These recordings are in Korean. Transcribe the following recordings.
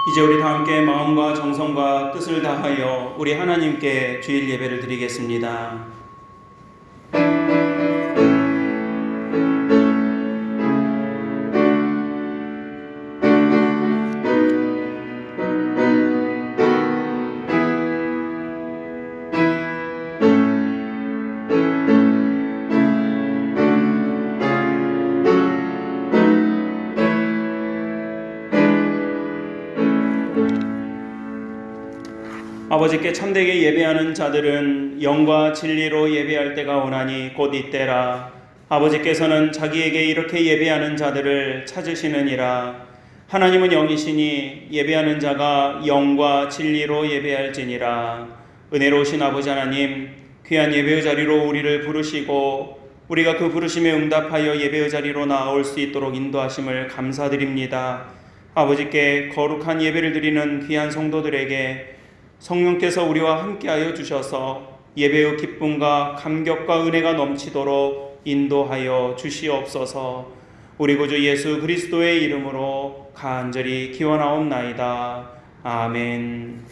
이제 우리 다 함께 마음과 정성과 뜻을 다하여 우리 하나님께 주일 예배를 드리겠습니다. 아버지께 참되게 예배하는 자들은 영과 진리로 예배할 때가 오나니 곧 이때라. 아버지께서는 자기에게 이렇게 예배하는 자들을 찾으시느니라. 하나님은 영이시니 예배하는 자가 영과 진리로 예배할지니라. 은혜로우신 아버지 하나님, 귀한 예배의 자리로 우리를 부르시고 우리가 그 부르심에 응답하여 예배의 자리로 나아올 수 있도록 인도하심을 감사드립니다. 아버지께 거룩한 예배를 드리는 귀한 성도들에게 성령께서 우리와 함께하여 주셔서 예배의 기쁨과 감격과 은혜가 넘치도록 인도하여 주시옵소서. 우리 구주 예수 그리스도의 이름으로 간절히 기원하옵나이다. 아멘.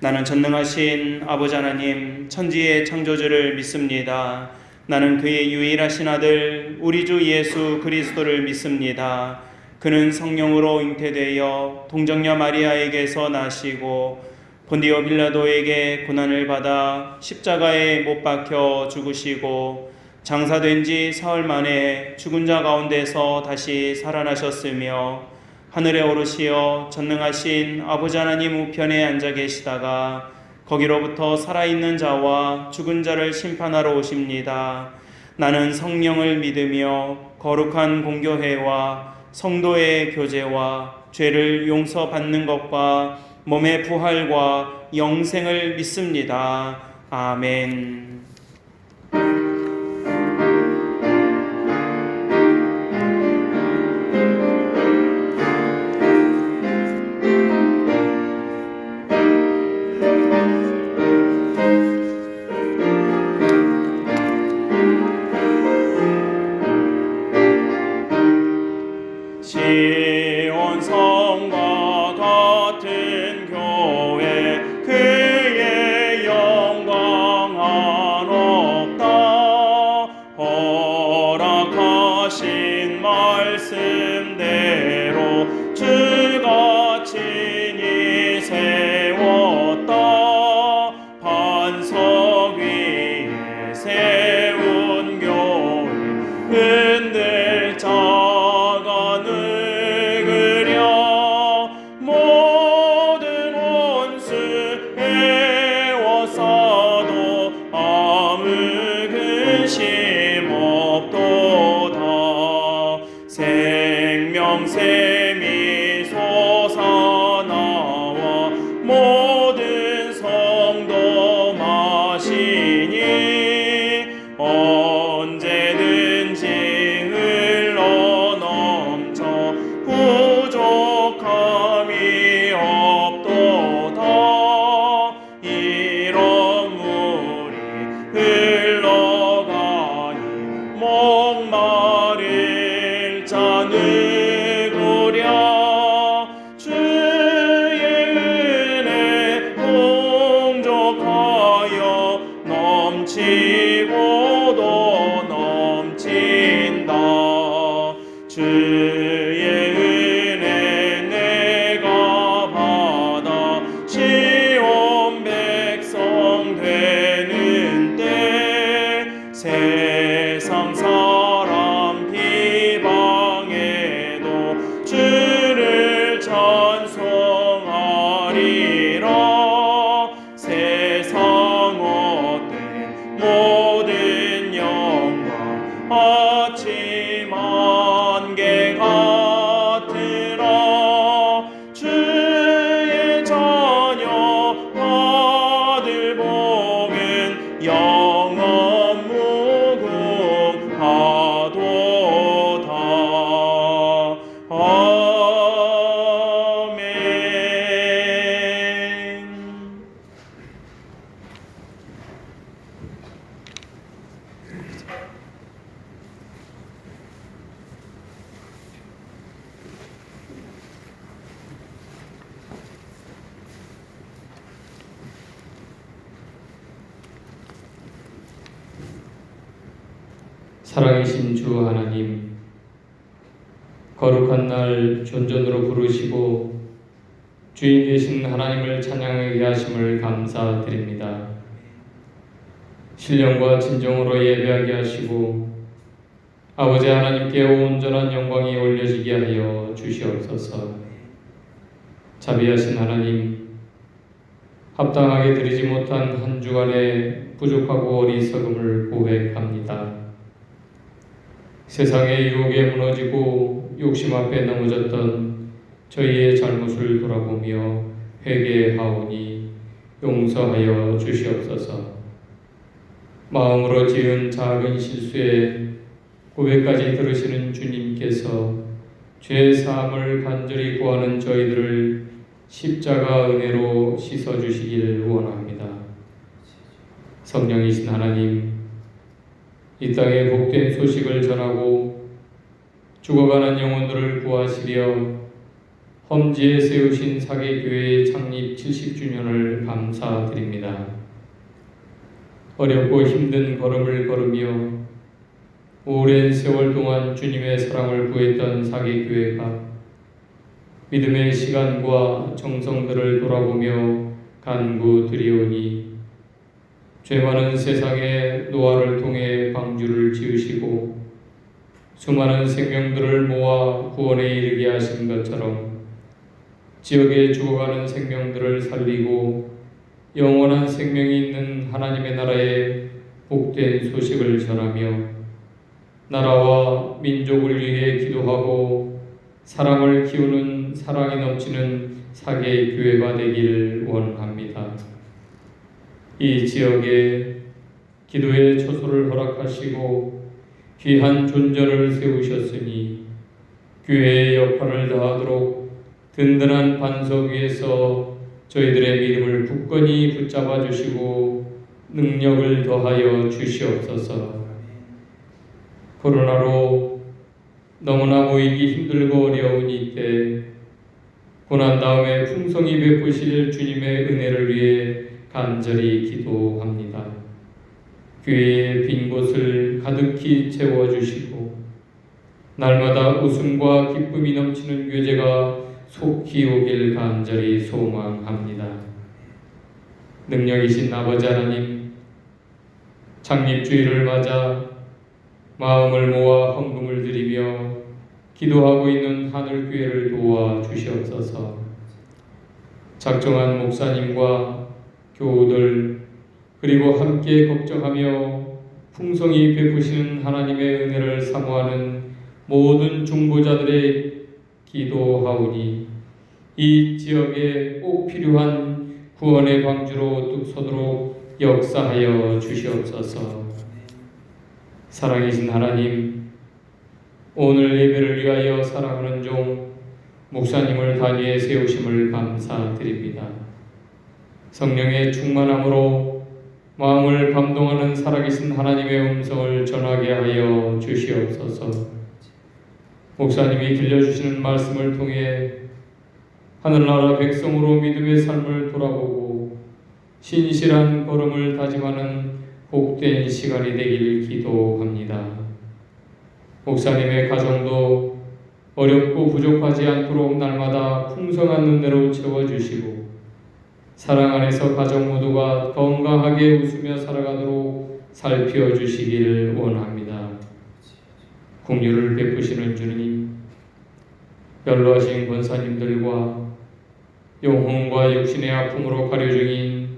나는 전능하신 아버지 하나님 천지의 창조주를 믿습니다. 나는 그의 유일하신 아들 우리 주 예수 그리스도를 믿습니다. 그는 성령으로 잉태되어 동정녀 마리아에게서 나시고 본디오 빌라도에게 고난을 받아 십자가에 못 박혀 죽으시고 장사된 지 사흘 만에 죽은 자 가운데서 다시 살아나셨으며 하늘에 오르시어 전능하신 아버지 하나님 우편에 앉아 계시다가 거기로부터 살아있는 자와 죽은 자를 심판하러 오십니다. 나는 성령을 믿으며 거룩한 공교회와 성도의 교제와 죄를 용서받는 것과 몸의 부활과 영생을 믿습니다. 아멘. 시온 성과 같은 교회 그의 영광 한없다. 허락하신 말씀대로 주가 친히 세웠다. 반석 위에 세운 교회 흔들 자가 느그려 모든 원수 애워싸도 아무 근심 없도다. 생명샘이 솟아나와 모든 성도 마시니 언제든지 흘러넘쳐 부족함이 없도다. 이런 물이 흘러가니 목마를 자 누구랴. 살아계신 주 하나님, 거룩한 날 존전으로 부르시고 주인 되신 하나님을 찬양하게 하심을 감사드립니다. 신령과 진정으로 예배하게 하시고 아버지 하나님께 온전한 영광이 올려지게 하여 주시옵소서. 자비하신 하나님, 합당하게 드리지 못한 한 주간의 부족하고 어리석음을 고백합니다. 세상의 유혹에 무너지고 욕심 앞에 넘어졌던 저희의 잘못을 돌아보며 회개하오니 용서하여 주시옵소서. 마음으로 지은 작은 실수에 고백까지 들으시는 주님께서 죄 사함을 간절히 구하는 저희들을 십자가 은혜로 씻어주시길 원합니다. 성령이신 하나님, 이 땅에 복된 소식을 전하고 죽어가는 영혼들을 구하시려 험지에 세우신 사계교회의 창립 70주년을 감사드립니다. 어렵고 힘든 걸음을 걸으며 오랜 세월 동안 주님의 사랑을 구했던 사계교회가 믿음의 시간과 정성들을 돌아보며 간구드리오니 죄 많은 세상의 노화를 통해 방주를 지으시고 수많은 생명들을 모아 구원에 이르게 하신 것처럼 지역에 죽어가는 생명들을 살리고 영원한 생명이 있는 하나님의 나라의 복된 소식을 전하며 나라와 민족을 위해 기도하고 사랑을 키우는 사랑이 넘치는 사계 교회가 되길 원합니다. 이 지역에 기도의 처소를 허락하시고 귀한 존재를 세우셨으니 교회의 역할을 다하도록 든든한 반석 위에서 저희들의 믿음을 굳건히 붙잡아 주시고 능력을 더하여 주시옵소서. 코로나로 너무나 모이기 힘들고 어려운 이때 고난 다음에 풍성히 베푸실 주님의 은혜를 위해 간절히 기도합니다. 교회의 빈 곳을 가득히 채워주시고 날마다 웃음과 기쁨이 넘치는 교제가 속히 오길 간절히 소망합니다. 능력이신 아버지 하나님, 창립주의를 맞아 마음을 모아 헌금을 드리며 기도하고 있는 하늘교회를 도와주시옵소서. 작정한 목사님과 교우들 그리고 함께 걱정하며 풍성히 베푸시는 하나님의 은혜를 사모하는 모든 중보자들의 기도하오니 이 지역에 꼭 필요한 구원의 방주로 서도록 역사하여 주시옵소서. 사랑이신 하나님, 오늘 예배를 위하여 사랑하는 종 목사님을 단위에 세우심을 감사드립니다. 성령의 충만함으로 마음을 감동하는 살아계신 하나님의 음성을 전하게 하여 주시옵소서. 목사님이 들려주시는 말씀을 통해 하늘나라 백성으로 믿음의 삶을 돌아보고 신실한 걸음을 다짐하는 복된 시간이 되길 기도합니다. 목사님의 가정도 어렵고 부족하지 않도록 날마다 풍성한 은혜로 채워주시고 사랑 안에서 가정 모두가 건강하게 웃으며 살아가도록 살펴주시길 원합니다. 긍휼을 베푸시는 주님, 연로하신 권사님들과 영혼과 육신의 아픔으로 가려 중인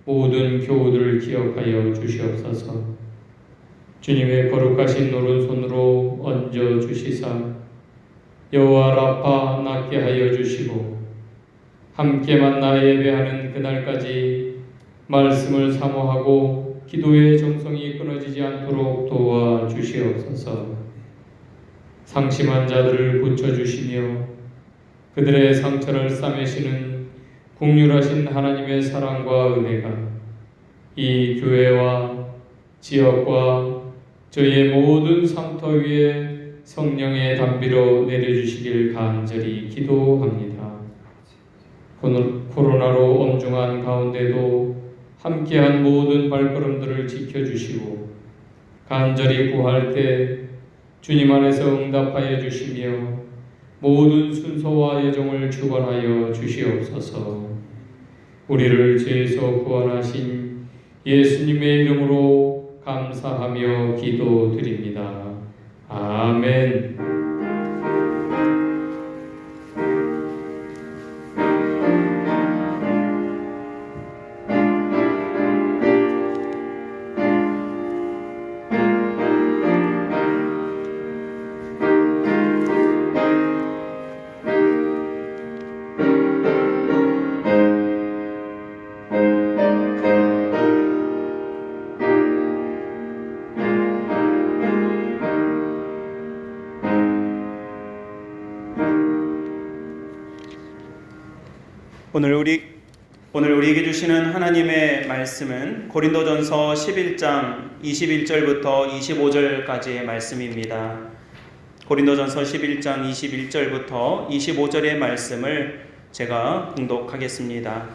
모든 교우들을 기억하여 주시옵소서. 주님의 거룩하신 오른손으로 얹어 주시사 여호와 라파 낫게 하여 주시고 함께 만나 예배하는 그날까지 말씀을 사모하고 기도의 정성이 끊어지지 않도록 도와주시옵소서. 상심한 자들을 고쳐주시며 그들의 상처를 싸매시는 긍휼하신 하나님의 사랑과 은혜가 이 교회와 지역과 저희의 모든 상터 위에 성령의 담비로 내려주시길 간절히 기도합니다. 코로나로 엄중한 가운데도 함께한 모든 발걸음들을 지켜주시고 간절히 구할 때 주님 안에서 응답하여 주시며 모든 순서와 여정을 주관하여 주시옵소서. 우리를 죄에서 구원하신 예수님의 이름으로 감사하며 기도드립니다. 아멘. 오늘 우리에게 주시는 하나님의 말씀은 고린도전서 11장 21절부터 25절까지의 말씀입니다. 고린도전서 11장 21절부터 25절의 말씀을 제가 봉독하겠습니다.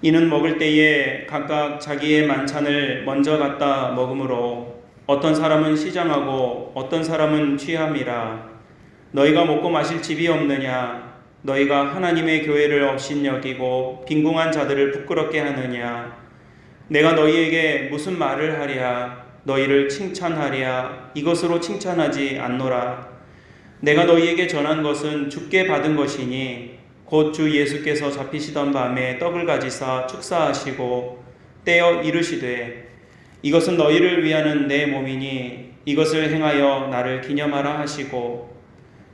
이는 먹을 때에 각각 자기의 만찬을 먼저 갖다 먹으므로 어떤 사람은 시장하고 어떤 사람은 취함이라. 너희가 먹고 마실 집이 없느냐? 너희가 하나님의 교회를 업신여기고 빈궁한 자들을 부끄럽게 하느냐? 내가 너희에게 무슨 말을 하랴? 너희를 칭찬하랴? 이것으로 칭찬하지 않노라. 내가 너희에게 전한 것은 주께 받은 것이니 곧 주 예수께서 잡히시던 밤에 떡을 가지사 축사하시고 떼어 이르시되 이것은 너희를 위하는 내 몸이니 이것을 행하여 나를 기념하라 하시고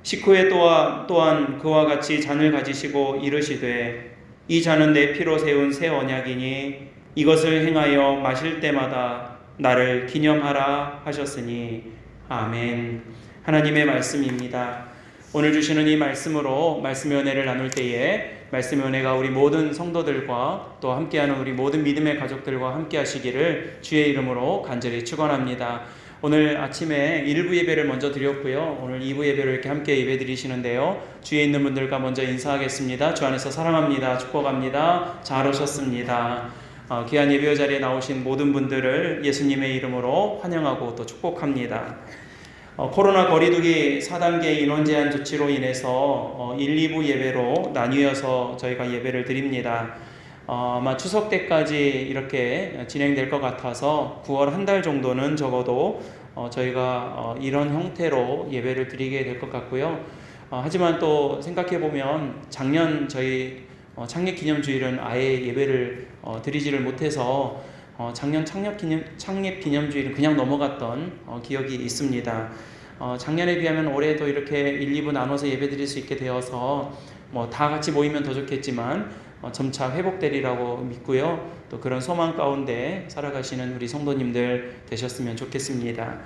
식후에 또한 그와 같이 잔을 가지시고 이르시되 이 잔은 내 피로 세운 새 언약이니 이것을 행하여 마실 때마다 나를 기념하라 하셨으니 아멘. 하나님의 말씀입니다. 오늘 주시는 이 말씀으로 말씀의 은혜를 나눌 때에 말씀의 은혜가 우리 모든 성도들과 또 함께하는 우리 모든 믿음의 가족들과 함께 하시기를 주의 이름으로 간절히 축원합니다. 오늘 아침에 1부 예배를 먼저 드렸고요. 오늘 2부 예배를 이렇게 함께 예배 드리시는데요. 주위에 있는 분들과 먼저 인사하겠습니다. 주 안에서 사랑합니다. 축복합니다. 잘 오셨습니다. 귀한 예배 자리에 나오신 모든 분들을 예수님의 이름으로 환영하고 또 축복합니다. 코로나 거리두기 4단계 인원 제한 조치로 인해서 1, 2부 예배로 나뉘어서 저희가 예배를 드립니다. 아마 추석 때까지 이렇게 진행될 것 같아서 9월 한 달 정도는 적어도 저희가 이런 형태로 예배를 드리게 될 것 같고요. 하지만 또 생각해보면 작년 저희 창립기념주일은 아예 예배를 드리지를 못해서 작년 창립기념주일은 그냥 넘어갔던 기억이 있습니다. 작년에 비하면 올해도 이렇게 1, 2부 나눠서 예배 드릴 수 있게 되어서 다 같이 모이면 더 좋겠지만 점차 회복되리라고 믿고요. 또 그런 소망 가운데 살아가시는 우리 성도님들 되셨으면 좋겠습니다.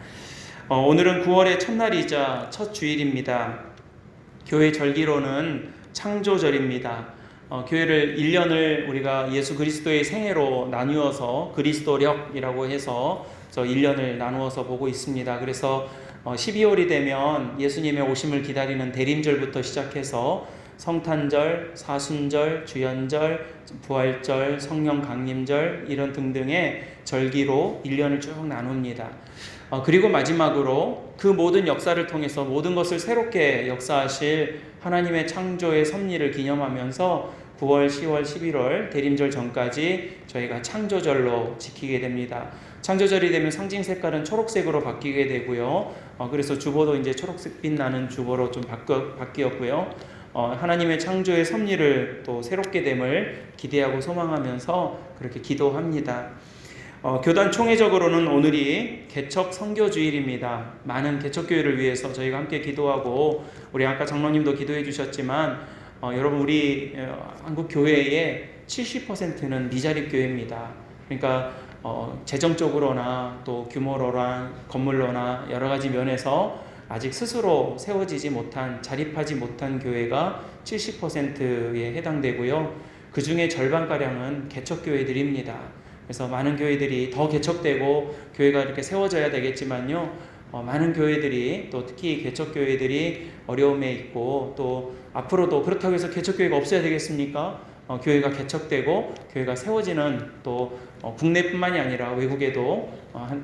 오늘은 9월의 첫날이자 첫 주일입니다. 교회 절기로는 창조절입니다. 교회를 1년을 우리가 예수 그리스도의 생애로 나누어서 그리스도력이라고 해서 저 1년을 나누어서 보고 있습니다. 그래서 12월이 되면 예수님의 오심을 기다리는 대림절부터 시작해서 성탄절, 사순절, 주연절, 부활절, 성령 강림절 이런 등등의 절기로 1년을 쭉 나눕니다. 그리고 마지막으로 그 모든 역사를 통해서 모든 것을 새롭게 역사하실 하나님의 창조의 섭리를 기념하면서 9월, 10월, 11월 대림절 전까지 저희가 창조절로 지키게 됩니다. 창조절이 되면 상징 색깔은 초록색으로 바뀌게 되고요. 그래서 주보도 이제 초록색빛 나는 주보로 좀 바뀌었고요. 하나님의 창조의 섭리를 또 새롭게 됨을 기대하고 소망하면서 그렇게 기도합니다. 교단 총회적으로는 오늘이 개척 선교주일입니다. 많은 개척교회를 위해서 저희가 함께 기도하고 우리 아까 장로님도 기도해 주셨지만 여러분 우리 한국 교회의 70%는 미자립 교회입니다. 그러니까 재정적으로나 또 규모로나 건물로나 여러 가지 면에서 아직 스스로 세워지지 못한 자립하지 못한 교회가 70%에 해당되고요. 그 중에 절반가량은 개척교회들입니다. 그래서 많은 교회들이 더 개척되고 교회가 이렇게 세워져야 되겠지만요. 많은 교회들이 또 특히 개척교회들이 어려움에 있고 또 앞으로도 그렇다고 해서 개척교회가 없어야 되겠습니까? 교회가 개척되고 교회가 세워지는 또 국내뿐만이 아니라 외국에도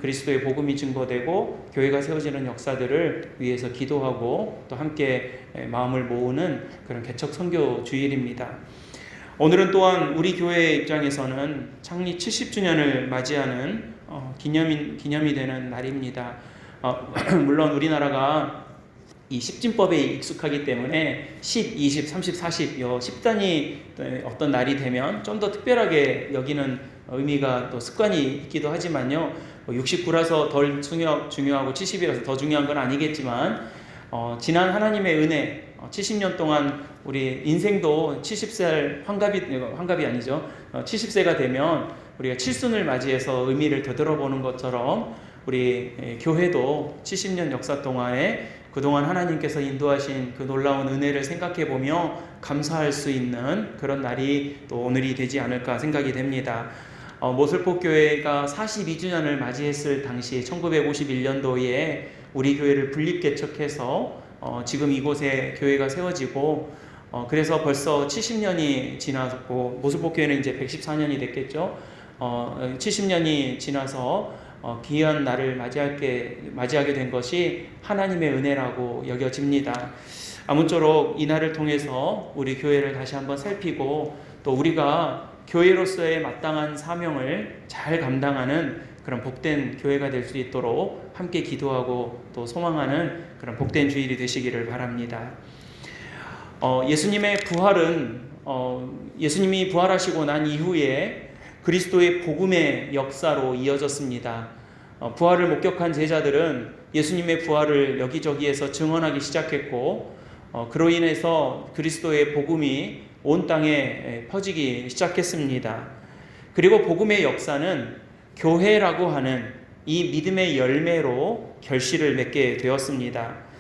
그리스도의 복음이 증거되고 교회가 세워지는 역사들을 위해서 기도하고 또 함께 마음을 모으는 그런 개척 선교 주일입니다. 오늘은 또한 우리 교회의 입장에서는 창립 70주년을 맞이하는 기념이 되는 날입니다. 물론 우리나라가 이 십진법에 익숙하기 때문에 10, 20, 30, 40 10단이 어떤 날이 되면 좀 더 특별하게 여기는 의미가 또 습관이 있기도 하지만요. 69라서 덜 중요하고 70이라서 더 중요한 건 아니겠지만 지난 하나님의 은혜 70년 동안 우리 인생도 70살 환갑이 아니죠. 70세가 되면 우리가 칠순을 맞이해서 의미를 되돌아보는 것처럼 우리 교회도 70년 역사 동안에 그동안 하나님께서 인도하신 그 놀라운 은혜를 생각해 보며 감사할 수 있는 그런 날이 또 오늘이 되지 않을까 생각이 됩니다. 모슬포교회가 42주년을 맞이했을 당시 1951년도에 우리 교회를 분립개척해서 지금 이곳에 교회가 세워지고 그래서 벌써 70년이 지났고 모슬포교회는 이제 114년이 됐겠죠. 70년이 지나서 귀한 날을 맞이하게 된 것이 하나님의 은혜라고 여겨집니다. 아무쪼록 이 날을 통해서 우리 교회를 다시 한번 살피고 또 우리가 교회로서의 마땅한 사명을 잘 감당하는 그런 복된 교회가 될 수 있도록 함께 기도하고 또 소망하는 그런 복된 주일이 되시기를 바랍니다. 예수님의 부활은 예수님이 부활하시고 난 이후에 그리스도의 복음의 역사로 이어졌습니다. 부활을 목격한 제자들은 예수님의 부활을 여기저기에서 증언하기 시작했고 그로 인해서 그리스도의 복음이 온 땅에 퍼지기 시작했습니다. 그리고 복음의 역사는 교회라고 하는 이 믿음의 열매로 결실을 맺게 되었습니다.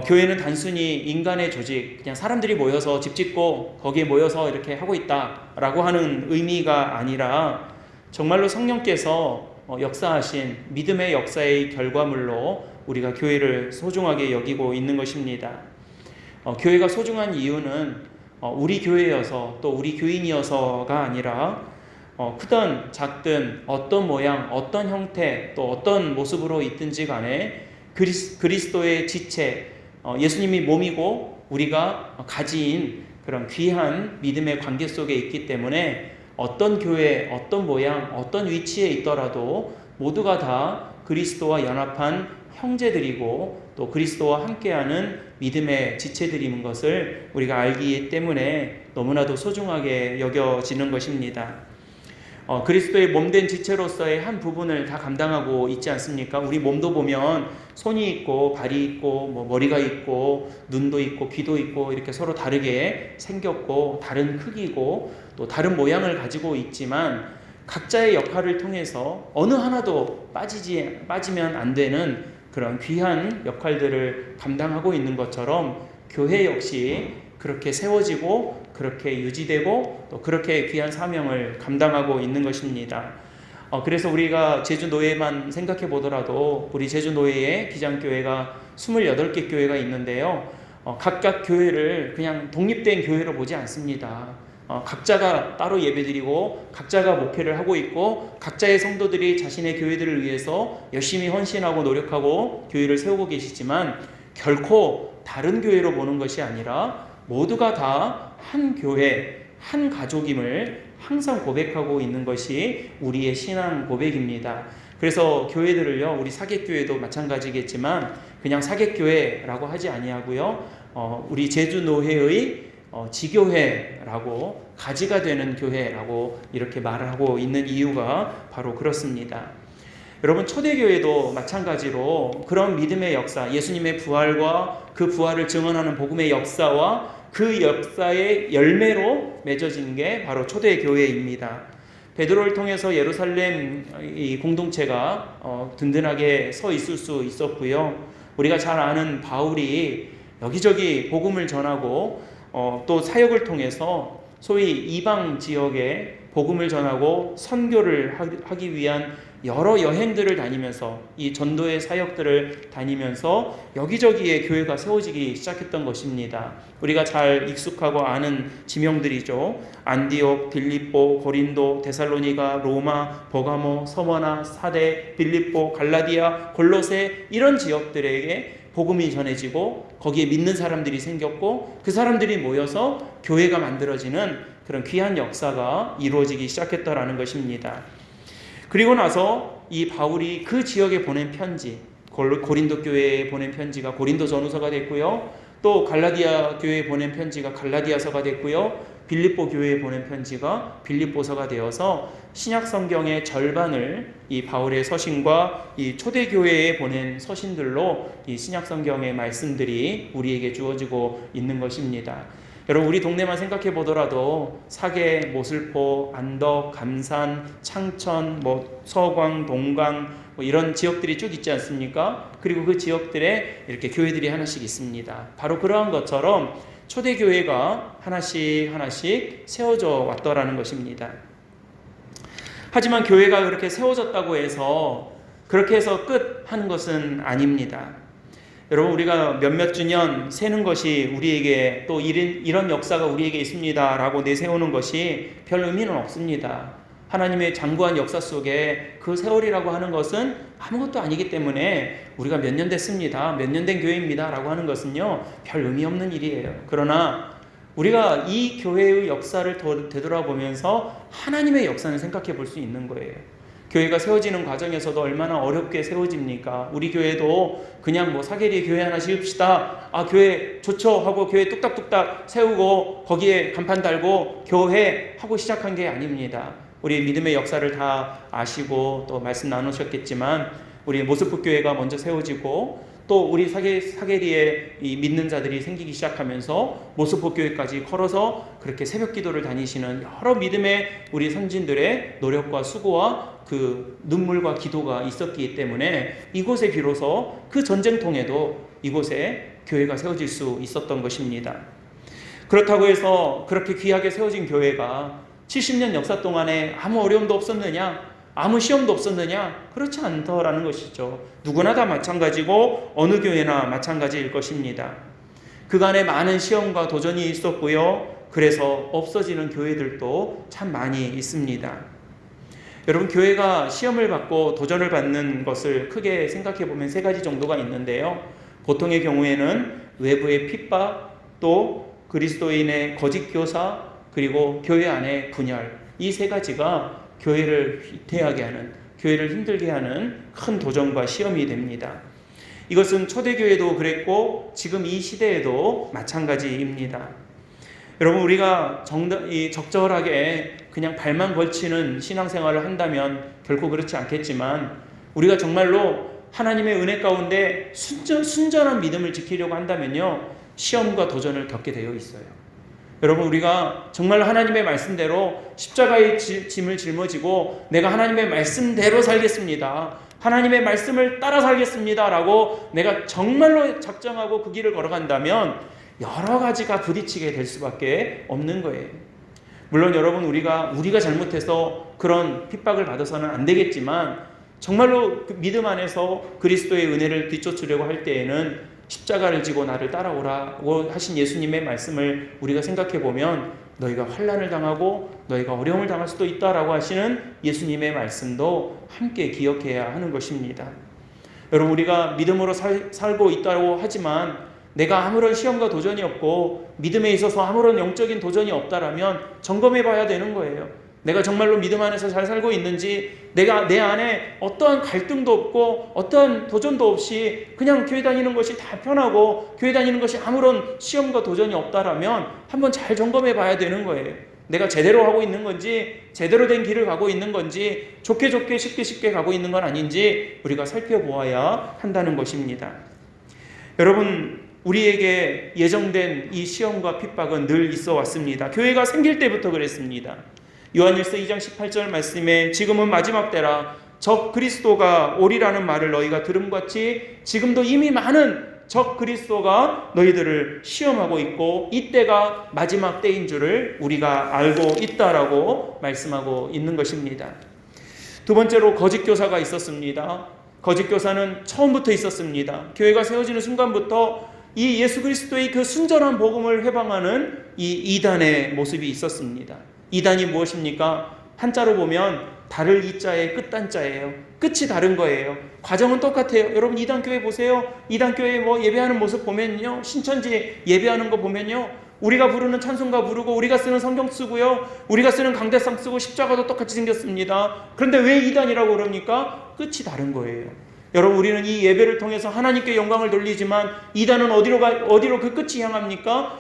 교회는 단순히 인간의 조직, 그냥 사람들이 모여서 집 짓고 거기에 모여서 이렇게 하고 있다라고 하는 의미가 아니라 정말로 성령께서 역사하신 믿음의 역사의 결과물로 우리가 교회를 소중하게 여기고 있는 것입니다. 교회가 소중한 이유는 우리 교회여서 또 우리 교인이어서가 아니라 크든 작든 어떤 모양, 어떤 형태, 또 어떤 모습으로 있든지 간에 그리스도의 지체, 예수님이 몸이고 우리가 가진 그런 귀한 믿음의 관계 속에 있기 때문에 어떤 교회, 어떤 모양, 어떤 위치에 있더라도 모두가 다 그리스도와 연합한 형제들이고 또 그리스도와 함께하는 믿음의 지체들인 것을 우리가 알기 때문에 너무나도 소중하게 여겨지는 것입니다. 그리스도의 몸된 지체로서의 한 부분을 다 감당하고 있지 않습니까? 우리 몸도 보면 손이 있고 발이 있고 머리가 있고 눈도 있고 귀도 있고 이렇게 서로 다르게 생겼고 다른 크기고 또 다른 모양을 가지고 있지만 각자의 역할을 통해서 어느 하나도 빠지면 안 되는 그런 귀한 역할들을 감당하고 있는 것처럼 교회 역시 그렇게 세워지고 그렇게 유지되고 또 그렇게 귀한 사명을 감당하고 있는 것입니다. 그래서 우리가 제주노예만 생각해 보더라도 우리 제주노예에 기장교회가 28개 교회가 있는데요. 각각 교회를 그냥 독립된 교회로 보지 않습니다. 각자가 따로 예배드리고 각자가 목회를 하고 있고 각자의 성도들이 자신의 교회들을 위해서 열심히 헌신하고 노력하고 교회를 세우고 계시지만 결코 다른 교회로 보는 것이 아니라 모두가 다 한 교회, 한 가족임을 항상 고백하고 있는 것이 우리의 신앙 고백입니다. 그래서 교회들을요, 우리 사객교회도 마찬가지겠지만 그냥 사객교회라고 하지 아니하고요, 우리 제주노회의 지교회라고 가지가 되는 교회라고 이렇게 말을 하고 있는 이유가 바로 그렇습니다. 여러분, 초대교회도 마찬가지로 그런 믿음의 역사, 예수님의 부활과 그 부활을 증언하는 복음의 역사와 그 역사의 열매로 맺어진 게 바로 초대교회입니다. 베드로를 통해서 예루살렘 이 공동체가 든든하게 서 있을 수 있었고요. 우리가 잘 아는 바울이 여기저기 복음을 전하고 또 사역을 통해서 소위 이방 지역에 복음을 전하고 선교를 하기 위한 여러 여행들을 다니면서 이 전도의 사역들을 다니면서 여기저기에 교회가 세워지기 시작했던 것입니다. 우리가 잘 익숙하고 아는 지명들이죠. 안디옥, 빌립보, 고린도, 데살로니가, 로마, 버가모, 서머나, 사대, 빌립보, 갈라디아, 골로새 이런 지역들에게 복음이 전해지고 거기에 믿는 사람들이 생겼고 그 사람들이 모여서 교회가 만들어지는 그런 귀한 역사가 이루어지기 시작했다라는 것입니다. 그리고 나서 이 바울이 그 지역에 보낸 편지, 고린도 교회에 보낸 편지가 고린도 전후서가 됐고요. 또 갈라디아 교회에 보낸 편지가 갈라디아서가 됐고요. 빌립보 교회에 보낸 편지가 빌립보서가 되어서 신약 성경의 절반을 이 바울의 서신과 이 초대교회에 보낸 서신들로 이 신약 성경의 말씀들이 우리에게 주어지고 있는 것입니다. 여러분, 우리 동네만 생각해 보더라도 사계, 모슬포, 안덕, 감산, 창천, 서광, 동강 이런 지역들이 쭉 있지 않습니까? 그리고 그 지역들에 이렇게 교회들이 하나씩 있습니다. 바로 그러한 것처럼 초대교회가 하나씩 세워져 왔더라는 것입니다. 하지만 교회가 그렇게 세워졌다고 해서 그렇게 해서 끝 하는 것은 아닙니다. 여러분, 우리가 몇몇 주년 세는 것이 우리에게 또 이런 역사가 우리에게 있습니다 라고 내세우는 것이 별 의미는 없습니다. 하나님의 장구한 역사 속에 그 세월이라고 하는 것은 아무것도 아니기 때문에 우리가 몇 년 됐습니다, 몇 년 된 교회입니다 라고 하는 것은요 별 의미 없는 일이에요. 그러나 우리가 이 교회의 역사를 되돌아보면서 하나님의 역사는 생각해 볼 수 있는 거예요. 교회가 세워지는 과정에서도 얼마나 어렵게 세워집니까? 우리 교회도 그냥 사계리 교회 하나 지읍시다, 교회 좋죠 하고 교회 뚝딱뚝딱 세우고 거기에 간판 달고 교회 하고 시작한 게 아닙니다. 우리 믿음의 역사를 다 아시고 또 말씀 나누셨겠지만 우리 모스프 교회가 먼저 세워지고 또 우리 사계리에 이 믿는 자들이 생기기 시작하면서 모스프 교회까지 걸어서 그렇게 새벽 기도를 다니시는 여러 믿음의 우리 선진들의 노력과 수고와 그 눈물과 기도가 있었기 때문에 이곳에 비로소 그 전쟁통에도 이곳에 교회가 세워질 수 있었던 것입니다. 그렇다고 해서 그렇게 귀하게 세워진 교회가 70년 역사 동안에 아무 어려움도 없었느냐? 아무 시험도 없었느냐? 그렇지 않더라는 것이죠. 누구나 다 마찬가지고 어느 교회나 마찬가지일 것입니다. 그간에 많은 시험과 도전이 있었고요. 그래서 없어지는 교회들도 참 많이 있습니다. 여러분, 교회가 시험을 받고 도전을 받는 것을 크게 생각해 보면 세 가지 정도가 있는데요. 보통의 경우에는 외부의 핍박, 또 그리스도인의 거짓 교사, 그리고 교회 안의 분열, 이 세 가지가 교회를 위태하게 하는, 교회를 힘들게 하는 큰 도전과 시험이 됩니다. 이것은 초대교회도 그랬고 지금 이 시대에도 마찬가지입니다. 여러분, 우리가 적절하게 그냥 발만 걸치는 신앙생활을 한다면 결코 그렇지 않겠지만 우리가 정말로 하나님의 은혜 가운데 순전한 믿음을 지키려고 한다면요 시험과 도전을 겪게 되어 있어요. 여러분, 우리가 정말 하나님의 말씀대로 십자가의 짐을 짊어지고 내가 하나님의 말씀대로 살겠습니다, 하나님의 말씀을 따라 살겠습니다 라고 내가 정말로 작정하고 그 길을 걸어간다면 여러 가지가 부딪히게 될 수밖에 없는 거예요. 물론 여러분, 우리가 잘못해서 그런 핍박을 받아서는 안 되겠지만 정말로 그 믿음 안에서 그리스도의 은혜를 뒤쫓으려고 할 때에는 십자가를 지고 나를 따라오라고 하신 예수님의 말씀을 우리가 생각해 보면 너희가 환난을 당하고 너희가 어려움을 당할 수도 있다라고 하시는 예수님의 말씀도 함께 기억해야 하는 것입니다. 여러분, 우리가 믿음으로 살고 있다고 하지만 내가 아무런 시험과 도전이 없고 믿음에 있어서 아무런 영적인 도전이 없다라면 점검해 봐야 되는 거예요. 내가 정말로 믿음 안에서 잘 살고 있는지, 내가 내 안에 어떠한 갈등도 없고 어떠한 도전도 없이 그냥 교회 다니는 것이 다 편하고 교회 다니는 것이 아무런 시험과 도전이 없다라면 한번 잘 점검해 봐야 되는 거예요. 내가 제대로 하고 있는 건지, 제대로 된 길을 가고 있는 건지, 좋게 쉽게 가고 있는 건 아닌지 우리가 살펴보아야 한다는 것입니다. 여러분, 우리에게 예정된 이 시험과 핍박은 늘 있어 왔습니다. 교회가 생길 때부터 그랬습니다. 요한일서 2장 18절 말씀에 지금은 마지막 때라 적 그리스도가 오리라는 말을 너희가 들음같이 지금도 이미 많은 적 그리스도가 너희들을 시험하고 있고 이때가 마지막 때인 줄을 우리가 알고 있다라고 말씀하고 있는 것입니다. 두 번째로 거짓 교사가 있었습니다. 거짓 교사는 처음부터 있었습니다. 교회가 세워지는 순간부터 이 예수 그리스도의 그 순전한 복음을 회방하는 이 이단의 모습이 있었습니다. 이단이 무엇입니까? 한자로 보면 다를 이자의 끝단자예요. 끝이 다른 거예요. 과정은 똑같아요. 여러분 이단 교회 보세요. 이단 교회 예배하는 모습 보면요, 신천지 예배하는 거 보면요, 우리가 부르는 찬송가 부르고 우리가 쓰는 성경 쓰고요, 우리가 쓰는 강대상 쓰고 십자가도 똑같이 생겼습니다. 그런데 왜 이단이라고 그럽니까? 끝이 다른 거예요. 여러분 우리는 이 예배를 통해서 하나님께 영광을 돌리지만 이단은 어디로 그 끝이 향합니까?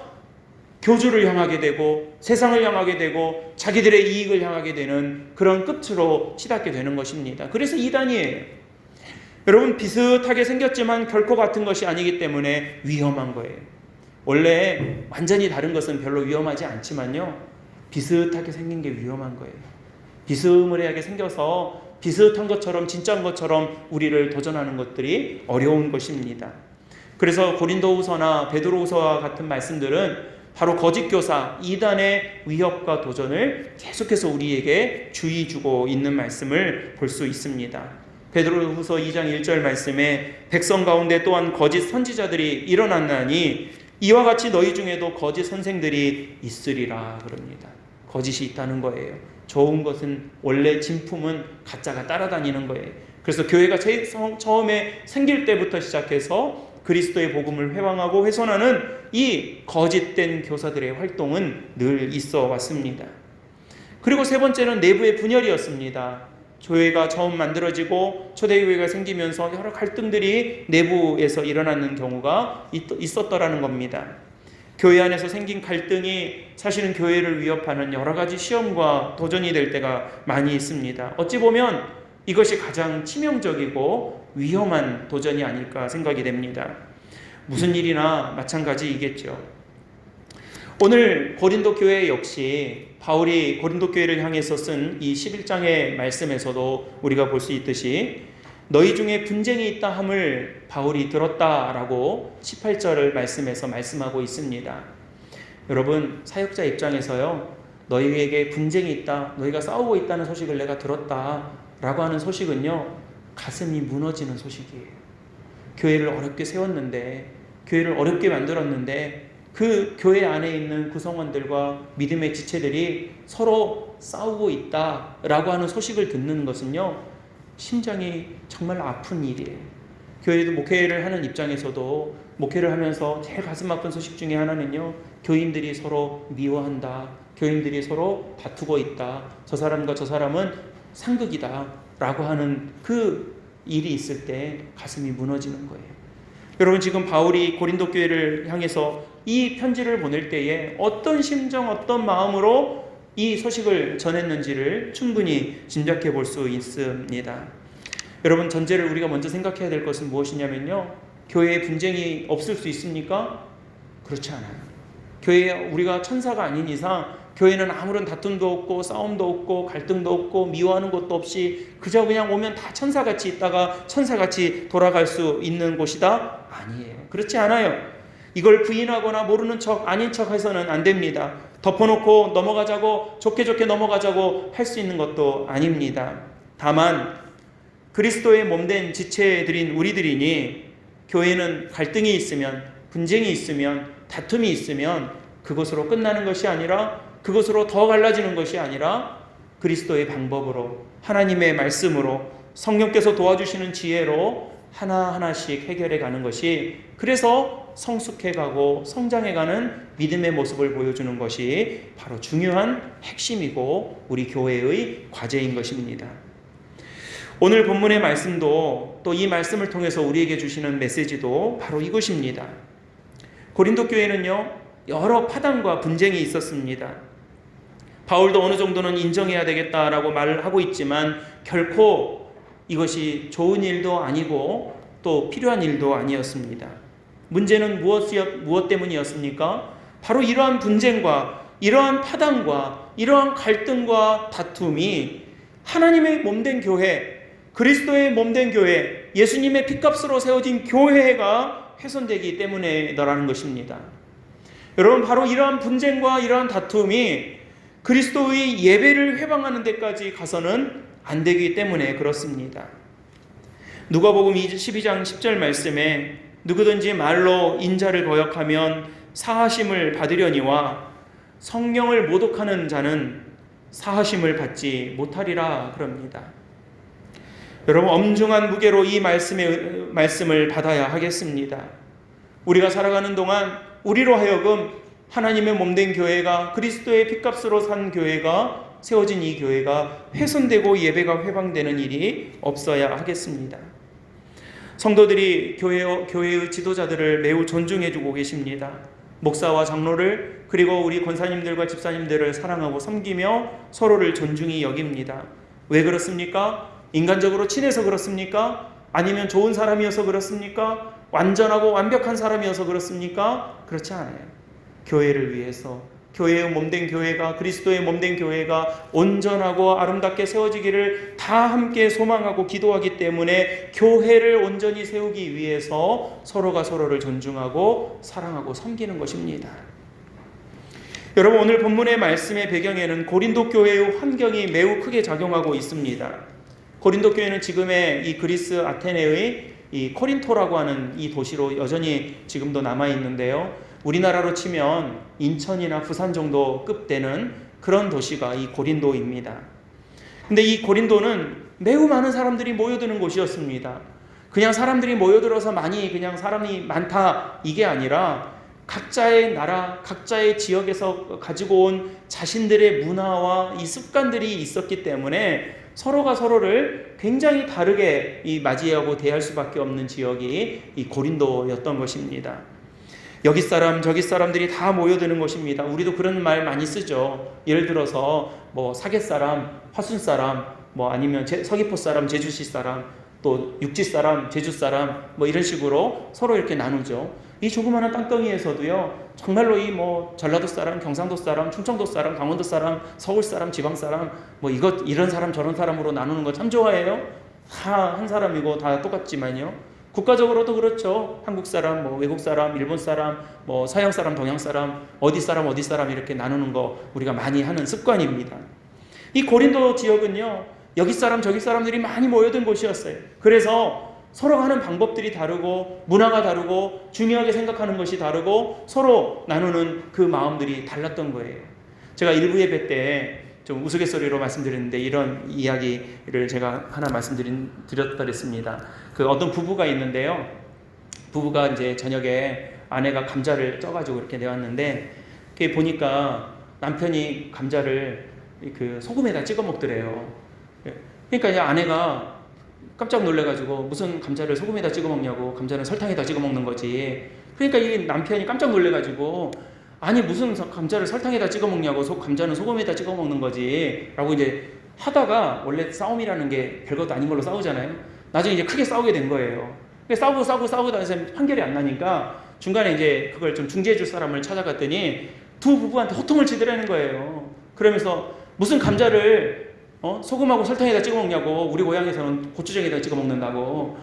교주를 향하게 되고 세상을 향하게 되고 자기들의 이익을 향하게 되는 그런 끝으로 치닫게 되는 것입니다. 그래서 이단이에요. 여러분 비슷하게 생겼지만 결코 같은 것이 아니기 때문에 위험한 거예요. 원래 완전히 다른 것은 별로 위험하지 않지만요, 비슷하게 생긴 게 위험한 거예요. 비스무리하게 생겨서 비슷한 것처럼 진짜인 것처럼 우리를 도전하는 것들이 어려운 것입니다. 그래서 고린도후서나 베드로후서와 같은 말씀들은 바로 거짓 교사 이단의 위협과 도전을 계속해서 우리에게 주의 주고 있는 말씀을 볼 수 있습니다. 베드로후서 2장 1절 말씀에 백성 가운데 또한 거짓 선지자들이 일어났나니 이와 같이 너희 중에도 거짓 선생들이 있으리라 그럽니다. 거짓이 있다는 거예요. 좋은 것은 원래 진품은 가짜가 따라다니는 거예요. 그래서 교회가 처음에 생길 때부터 시작해서 그리스도의 복음을 회방하고 훼손하는 이 거짓된 교사들의 활동은 늘 있어 왔습니다. 그리고 세 번째는 내부의 분열이었습니다. 교회가 처음 만들어지고 초대교회가 생기면서 여러 갈등들이 내부에서 일어나는 경우가 있었더라는 겁니다. 교회 안에서 생긴 갈등이 사실은 교회를 위협하는 여러 가지 시험과 도전이 될 때가 많이 있습니다. 어찌 보면 이것이 가장 치명적이고 위험한 도전이 아닐까 생각이 됩니다. 무슨 일이나 마찬가지이겠죠. 오늘 고린도 교회 역시 바울이 고린도 교회를 향해서 쓴 이 11장의 말씀에서도 우리가 볼 수 있듯이 너희 중에 분쟁이 있다 함을 바울이 들었다라고 18절을 말씀에서 말씀하고 있습니다. 여러분 사역자 입장에서요, 너희에게 분쟁이 있다, 너희가 싸우고 있다는 소식을 내가 들었다라고 하는 소식은요, 가슴이 무너지는 소식이에요. 교회를 어렵게 세웠는데, 교회를 어렵게 만들었는데 그 교회 안에 있는 구성원들과 믿음의 지체들이 서로 싸우고 있다라고 하는 소식을 듣는 것은요, 심장이 정말 아픈 일이에요. 교회도 목회를 하는 입장에서도 목회를 하면서 제일 가슴 아픈 소식 중에 하나는요, 교인들이 서로 미워한다, 교인들이 서로 다투고 있다, 저 사람과 저 사람은 상극이다 라고 하는 그 일이 있을 때 가슴이 무너지는 거예요. 여러분 지금 바울이 고린도 교회를 향해서 이 편지를 보낼 때에 어떤 심정, 어떤 마음으로 이 소식을 전했는지를 충분히 짐작해 볼 수 있습니다. 여러분 전제를 우리가 먼저 생각해야 될 것은 무엇이냐면요, 교회에 분쟁이 없을 수 있습니까? 그렇지 않아요. 교회에 우리가 천사가 아닌 이상 교회는 아무런 다툼도 없고 싸움도 없고 갈등도 없고 미워하는 것도 없이 그저 그냥 오면 다 천사같이 있다가 천사같이 돌아갈 수 있는 곳이다? 아니에요. 그렇지 않아요. 이걸 부인하거나 모르는 척 아닌 척 해서는 안 됩니다. 덮어놓고 넘어가자고 좋게 넘어가자고 할 수 있는 것도 아닙니다. 다만 그리스도의 몸된 지체들인 우리들이니 교회는 갈등이 있으면, 분쟁이 있으면, 다툼이 있으면 그것으로 끝나는 것이 아니라, 그것으로 더 갈라지는 것이 아니라 그리스도의 방법으로, 하나님의 말씀으로, 성령께서 도와주시는 지혜로 하나하나씩 해결해 가는 것이, 그래서 성숙해가고 성장해가는 믿음의 모습을 보여주는 것이 바로 중요한 핵심이고 우리 교회의 과제인 것입니다. 오늘 본문의 말씀도 또 이 말씀을 통해서 우리에게 주시는 메시지도 바로 이것입니다. 고린도 교회는요, 여러 파당과 분쟁이 있었습니다. 바울도 어느 정도는 인정해야 되겠다라고 말을 하고 있지만 결코 이것이 좋은 일도 아니고 또 필요한 일도 아니었습니다. 문제는 무엇 때문이었습니까? 바로 이러한 분쟁과 이러한 파당과 이러한 갈등과 다툼이 하나님의 몸된 교회, 그리스도의 몸된 교회, 예수님의 핏값으로 세워진 교회가 훼손되기 때문에라는 것입니다. 여러분 바로 이러한 분쟁과 이러한 다툼이 그리스도의 예배를 회방하는 데까지 가서는 안 되기 때문에 그렇습니다. 누가복음 12장 10절 말씀에 누구든지 말로 인자를 거역하면 사하심을 받으려니와 성령을 모독하는 자는 사하심을 받지 못하리라 그럽니다. 여러분, 엄중한 무게로 이 말씀을 받아야 하겠습니다. 우리가 살아가는 동안 우리로 하여금 하나님의 몸된 교회가, 그리스도의 피값으로 산 교회가, 세워진 이 교회가 훼손되고 예배가 회방되는 일이 없어야 하겠습니다. 성도들이 교회의 지도자들을 매우 존중해주고 계십니다. 목사와 장로를, 그리고 우리 권사님들과 집사님들을 사랑하고 섬기며 서로를 존중히 여깁니다. 왜 그렇습니까? 인간적으로 친해서 그렇습니까? 아니면 좋은 사람이어서 그렇습니까? 완전하고 완벽한 사람이어서 그렇습니까? 그렇지 않아요. 교회를 위해서, 교회의 몸된 교회가, 그리스도의 몸된 교회가 온전하고 아름답게 세워지기를 다 함께 소망하고 기도하기 때문에 교회를 온전히 세우기 위해서 서로가 서로를 존중하고 사랑하고 섬기는 것입니다. 여러분, 오늘 본문의 말씀의 배경에는 고린도 교회의 환경이 매우 크게 작용하고 있습니다. 고린도 교회는 지금의 이 그리스 아테네의 이 코린토라고 하는 이 도시로 여전히 지금도 남아 있는데요. 우리나라로 치면 인천이나 부산 정도 급 되는 그런 도시가 이 고린도입니다. 근데 이 고린도는 매우 많은 사람들이 모여드는 곳이었습니다. 그냥 사람들이 모여들어서 그냥 사람이 많다 이게 아니라 각자의 나라, 각자의 지역에서 가지고 온 자신들의 문화와 이 습관들이 있었기 때문에 서로가 서로를 굉장히 다르게 맞이하고 대할 수밖에 없는 지역이 이 고린도였던 것입니다. 여기 사람 저기 사람들이 다 모여드는 것입니다. 우리도 그런 말 많이 쓰죠. 예를 들어서 뭐 사계 사람, 화순 사람, 뭐 아니면 서귀포 사람, 제주시 사람, 또 육지 사람, 제주 사람, 뭐 이런 식으로 서로 이렇게 나누죠. 이 조그마한 땅덩이에서도요, 정말로 이 뭐 전라도 사람, 경상도 사람, 충청도 사람, 강원도 사람, 서울 사람, 지방 사람, 뭐 이런 사람 저런 사람으로 나누는 거 참 좋아해요. 다 한 사람이고 다 똑같지만요. 국가적으로도 그렇죠. 한국 사람, 뭐 외국 사람, 일본 사람, 뭐 서양 사람, 동양 사람, 어디 사람 이렇게 나누는 거 우리가 많이 하는 습관입니다. 이 고린도 지역은요, 여기 사람 저기 사람들이 많이 모여든 곳이었어요. 그래서 서로 하는 방법들이 다르고 문화가 다르고 중요하게 생각하는 것이 다르고 서로 나누는 그 마음들이 달랐던 거예요. 제가 일부 예배 때 좀 우스갯소리로 말씀드렸는데 이런 이야기를 제가 하나 말씀드렸다 그랬습니다. 그 어떤 부부가 있는데요. 부부가 이제 저녁에 아내가 감자를 쪄가지고 이렇게 내왔는데 그게 보니까 남편이 감자를 그 소금에다 찍어 먹더래요. 그러니까 이제 아내가 깜짝 놀래가지고 무슨 감자를 소금에다 찍어 먹냐고, 감자는 설탕에다 찍어 먹는 거지. 그러니까 이 남편이 깜짝 놀래가지고 아니 무슨 감자를 설탕에다 찍어 먹냐고, 감자는 소금에다 찍어 먹는 거지 라고 이제 하다가, 원래 싸움이라는 게 별것도 아닌 걸로 싸우잖아요. 나중에 이제 크게 싸우게 된 거예요. 싸우고 다니면서 판결이 안 나니까 중간에 이제 그걸 좀 중재해 줄 사람을 찾아갔더니 두 부부한테 호통을 치더라는 거예요. 그러면서 무슨 감자를 소금하고 설탕에다 찍어 먹냐고, 우리 고향에서는 고추장에다 찍어 먹는다고.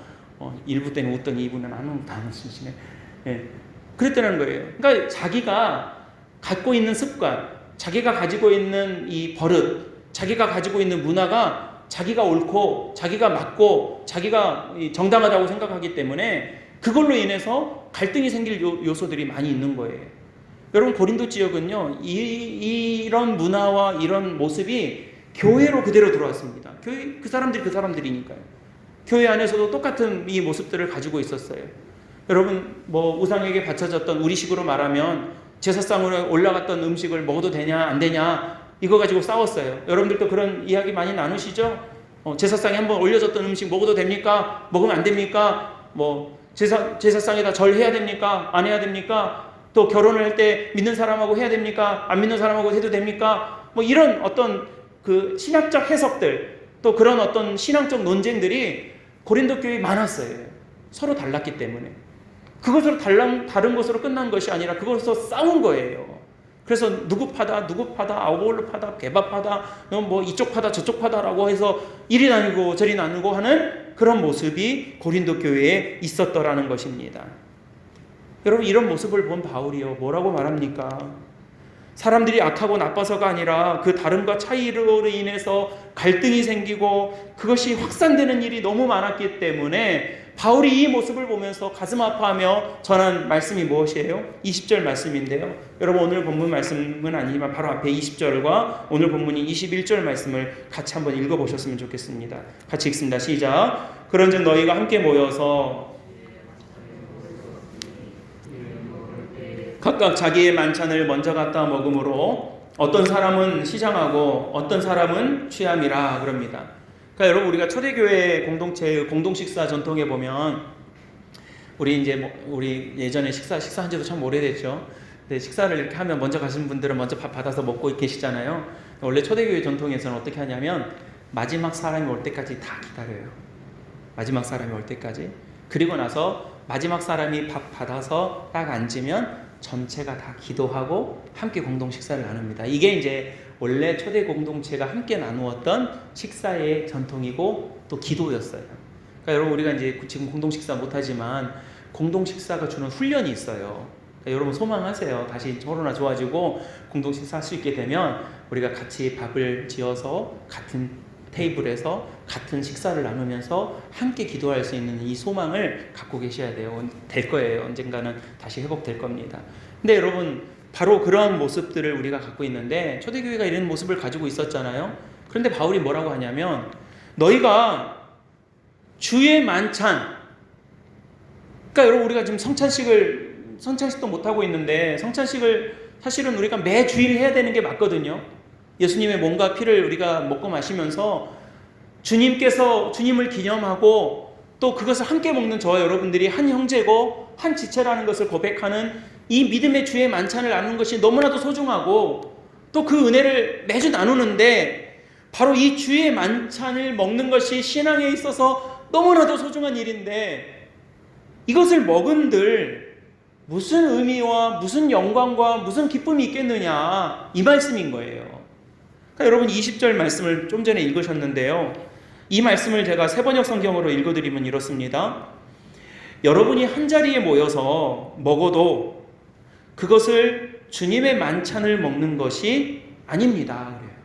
1부 때는 웃더니 2부는 안 웃으시네. 예. 그랬다는 거예요. 그러니까 자기가 갖고 있는 습관, 자기가 가지고 있는 이 버릇, 자기가 가지고 있는 문화가 자기가 옳고 자기가 맞고 자기가 정당하다고 생각하기 때문에 그걸로 인해서 갈등이 생길 요소들이 많이 있는 거예요. 여러분, 고린도 지역은요, 이런 문화와 이런 모습이 교회로 그대로 들어왔습니다. 교회, 그 사람들이니까요. 교회 안에서도 똑같은 이 모습들을 가지고 있었어요. 여러분, 뭐 우상에게 바쳐졌던, 우리식으로 말하면 제사상으로 올라갔던 음식을 먹어도 되냐 안 되냐 이거 가지고 싸웠어요. 여러분들도 그런 이야기 많이 나누시죠? 제사상에 한번 올려졌던 음식 먹어도 됩니까? 먹으면 안 됩니까? 뭐 제사상에다 절해야 됩니까? 안 해야 됩니까? 또 결혼을 할 때 믿는 사람하고 해야 됩니까? 안 믿는 사람하고 해도 됩니까? 뭐 이런 어떤 그 신학적 해석들, 또 그런 어떤 신앙적 논쟁들이 고린도 교회에 많았어요. 서로 달랐기 때문에. 그것으로 다른 것으로 끝난 것이 아니라 그것으로 싸운 거예요. 그래서 누구 파다, 아우볼로 파다, 개밥 파다, 뭐 이쪽 파다, 저쪽 파다라고 해서 이리 나누고 저리 나누고 하는 그런 모습이 고린도 교회에 있었더라는 것입니다. 여러분, 이런 모습을 본 바울이요, 뭐라고 말합니까? 사람들이 악하고 나빠서가 아니라 그 다름과 차이로 인해서 갈등이 생기고 그것이 확산되는 일이 너무 많았기 때문에 바울이 이 모습을 보면서 가슴 아파하며 전한 말씀이 무엇이에요? 20절 말씀인데요. 여러분 오늘 본문 말씀은 아니지만 바로 앞에 20절과 오늘 본문인 21절 말씀을 같이 한번 읽어보셨으면 좋겠습니다. 같이 읽습니다. 시작. 그런즉 너희가 함께 모여서 각각 자기의 만찬을 먼저 갖다 먹음으로 어떤 사람은 시장하고 어떤 사람은 취함이라 그럽니다. 그러니까 여러분 우리가 초대교회 공동체의 공동식사 전통에 보면 우리 예전에 식사한 지도 참 오래됐죠. 근데 식사를 이렇게 하면 먼저 가시는 분들은 먼저 밥 받아서 먹고 계시잖아요. 원래 초대교회 전통에서는 어떻게 하냐면 마지막 사람이 올 때까지 다 기다려요. 마지막 사람이 올 때까지. 그리고 나서 마지막 사람이 밥 받아서 딱 앉으면 전체가 다 기도하고 함께 공동 식사를 나눕니다. 이게 이제 원래 초대 공동체가 함께 나누었던 식사의 전통이고 또 기도였어요. 그러니까 여러분 우리가 이제 지금 공동 식사 못하지만 공동 식사가 주는 훈련이 있어요. 그러니까 여러분 소망하세요. 다시 코로나 좋아지고 공동 식사 할 수 있게 되면 우리가 같이 밥을 지어서 같은 테이블에서 같은 식사를 나누면서 함께 기도할 수 있는 이 소망을 갖고 계셔야 돼요. 될 거예요. 언젠가는 다시 회복될 겁니다. 근데 여러분 바로 그러한 모습들을 우리가 갖고 있는데 초대교회가 이런 모습을 가지고 있었잖아요. 그런데 바울이 뭐라고 하냐면 너희가 주의 만찬, 그러니까 여러분 우리가 지금 성찬식도 못하고 있는데 성찬식을 사실은 우리가 매 주일 해야 되는 게 맞거든요. 예수님의 몸과 피를 우리가 먹고 마시면서 주님께서 주님을 기념하고 또 그것을 함께 먹는 저와 여러분들이 한 형제고 한 지체라는 것을 고백하는 이 믿음의 주의 만찬을 나누는 것이 너무나도 소중하고 또 그 은혜를 매주 나누는데 바로 이 주의 만찬을 먹는 것이 신앙에 있어서 너무나도 소중한 일인데 이것을 먹은들 무슨 의미와 무슨 영광과 무슨 기쁨이 있겠느냐 이 말씀인 거예요. 그러니까 여러분 20절 말씀을 좀 전에 읽으셨는데요. 이 말씀을 제가 세번역 성경으로 읽어드리면 이렇습니다. 여러분이 한 자리에 모여서 먹어도 그것을 주님의 만찬을 먹는 것이 아닙니다. 그래요.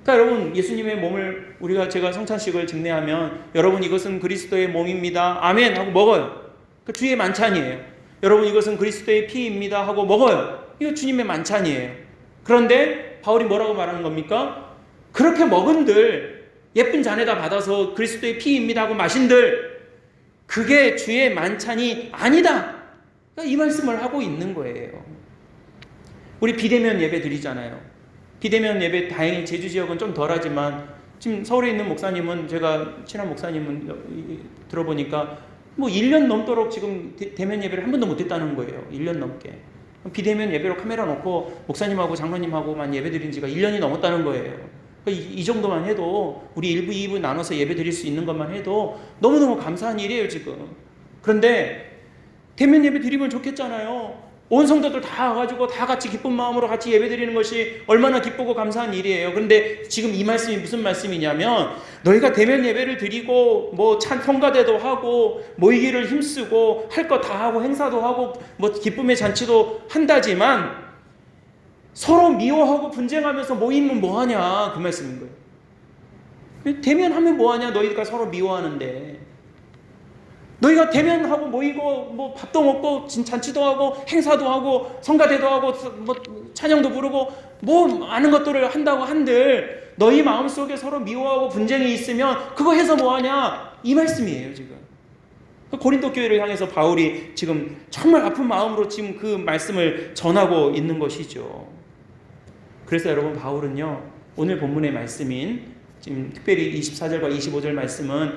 그러니까 여러분 예수님의 몸을 제가 성찬식을 증례하면 여러분 이것은 그리스도의 몸입니다. 아멘 하고 먹어요. 그 주의 만찬이에요. 여러분 이것은 그리스도의 피입니다 하고 먹어요. 이거 주님의 만찬이에요. 그런데 바울이 뭐라고 말하는 겁니까? 그렇게 먹은들 예쁜 잔에다 받아서 그리스도의 피입니다 하고 마신들 그게 주의 만찬이 아니다. 이 말씀을 하고 있는 거예요. 우리 비대면 예배 드리잖아요. 비대면 예배 다행히 제주 지역은 좀 덜하지만 지금 서울에 있는 목사님은 제가 친한 목사님은 들어보니까 뭐 1년 넘도록 지금 대면 예배를 한 번도 못 했다는 거예요. 1년 넘게. 비대면 예배로 카메라 놓고 목사님하고 장로님하고만 예배 드린 지가 1년이 넘었다는 거예요. 이 정도만 해도 우리 1부, 2부 나눠서 예배 드릴 수 있는 것만 해도 너무너무 감사한 일이에요 지금. 그런데 대면 예배 드리면 좋겠잖아요. 온 성도들 다 와가지고 다 같이 기쁜 마음으로 같이 예배 드리는 것이 얼마나 기쁘고 감사한 일이에요. 그런데 지금 이 말씀이 무슨 말씀이냐면 너희가 대면 예배를 드리고 뭐 성가대도 하고 모이기를 힘쓰고 할 거 다 하고 행사도 하고 뭐 기쁨의 잔치도 한다지만 서로 미워하고 분쟁하면서 모이면 뭐하냐 그 말씀인 거예요. 대면하면 뭐하냐 너희가 서로 미워하는데 너희가 대면하고 모이고 뭐 밥도 먹고 잔치도 하고 행사도 하고 성가대도 하고 뭐 찬양도 부르고 뭐 많은 것들을 한다고 한들 너희 마음속에 서로 미워하고 분쟁이 있으면 그거 해서 뭐하냐 이 말씀이에요 지금. 고린도 교회를 향해서 바울이 지금 정말 아픈 마음으로 지금 그 말씀을 전하고 있는 것이죠. 그래서 여러분 바울은요 오늘 본문의 말씀인 지금 특별히 24절과 25절 말씀은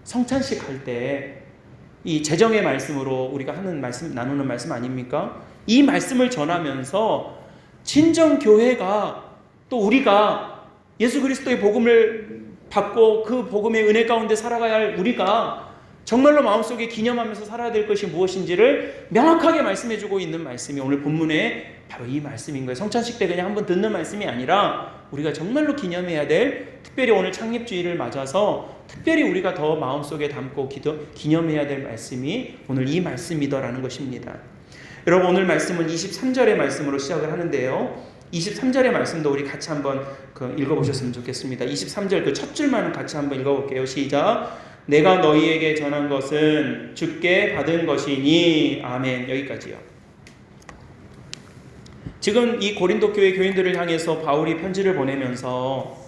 성찬식 할 때 이 재정의 말씀으로 우리가 하는 말씀 나누는 말씀 아닙니까? 이 말씀을 전하면서 진정 교회가 또 우리가 예수 그리스도의 복음을 받고 그 복음의 은혜 가운데 살아가야 할 우리가 정말로 마음속에 기념하면서 살아야 될 것이 무엇인지를 명확하게 말씀해주고 있는 말씀이 오늘 본문에 바로 이 말씀인 거예요. 성찬식 때 그냥 한번 듣는 말씀이 아니라 우리가 정말로 기념해야 될 특별히 오늘 창립주의를 맞아서 특별히 우리가 더 마음속에 담고 기념해야 될 말씀이 오늘 이 말씀이더라는 것입니다. 여러분 오늘 말씀은 23절의 말씀으로 시작을 하는데요. 23절의 말씀도 우리 같이 한번 읽어보셨으면 좋겠습니다. 23절 그 첫 줄만 같이 한번 읽어볼게요. 시작. 내가 너희에게 전한 것은 주께 받은 것이니. 아멘. 여기까지요. 지금 이 고린도 교회 교인들을 향해서 바울이 편지를 보내면서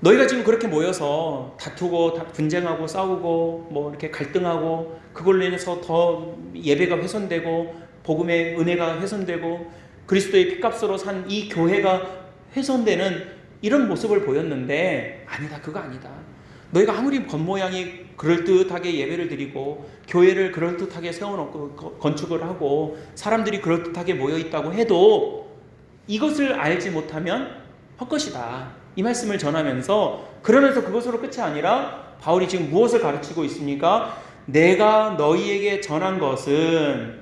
너희가 지금 그렇게 모여서 다투고 분쟁하고 싸우고 뭐 이렇게 갈등하고 그걸로 인해서 더 예배가 훼손되고 복음의 은혜가 훼손되고 그리스도의 피값으로 산 이 교회가 훼손되는 이런 모습을 보였는데 아니다. 그거 아니다. 너희가 아무리 겉모양이 그럴듯하게 예배를 드리고 교회를 그럴듯하게 세워놓고 건축을 하고 사람들이 그럴듯하게 모여있다고 해도 이것을 알지 못하면 헛것이다. 이 말씀을 전하면서 그러면서 그것으로 끝이 아니라 바울이 지금 무엇을 가르치고 있습니까? 내가 너희에게 전한 것은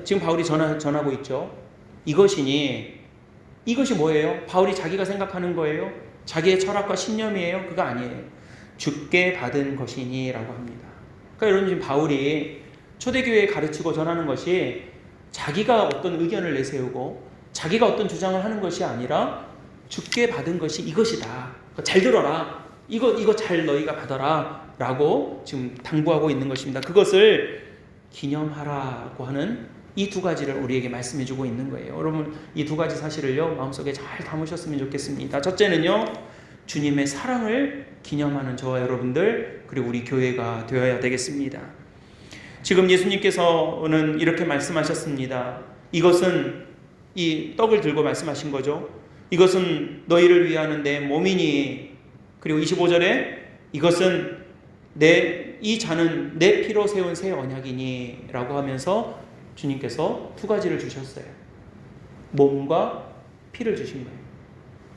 지금 바울이 전하고 있죠. 이것이니 이것이 뭐예요? 바울이 자기가 생각하는 거예요? 자기의 철학과 신념이에요? 그거 아니에요. 주께 받은 것이니 라고 합니다. 그러니까 여러분 지금 바울이 초대교회에 가르치고 전하는 것이 자기가 어떤 의견을 내세우고 자기가 어떤 주장을 하는 것이 아니라 주께 받은 것이 이것이다. 그러니까 잘 들어라. 이거 잘 너희가 받아라 라고 지금 당부하고 있는 것입니다. 그것을 기념하라고 하는 이 두 가지를 우리에게 말씀해 주고 있는 거예요. 여러분 이 두 가지 사실을요 마음속에 잘 담으셨으면 좋겠습니다. 첫째는요 주님의 사랑을 기념하는 저와 여러분들 그리고 우리 교회가 되어야 되겠습니다. 지금 예수님께서는 이렇게 말씀하셨습니다. 이것은 이 떡을 들고 말씀하신 거죠. 이것은 너희를 위하는 내 몸이니. 그리고 25절에 이것은 이 잔은 내 피로 세운 새 언약이니 라고 하면서 주님께서 두 가지를 주셨어요. 몸과 피를 주신 거예요.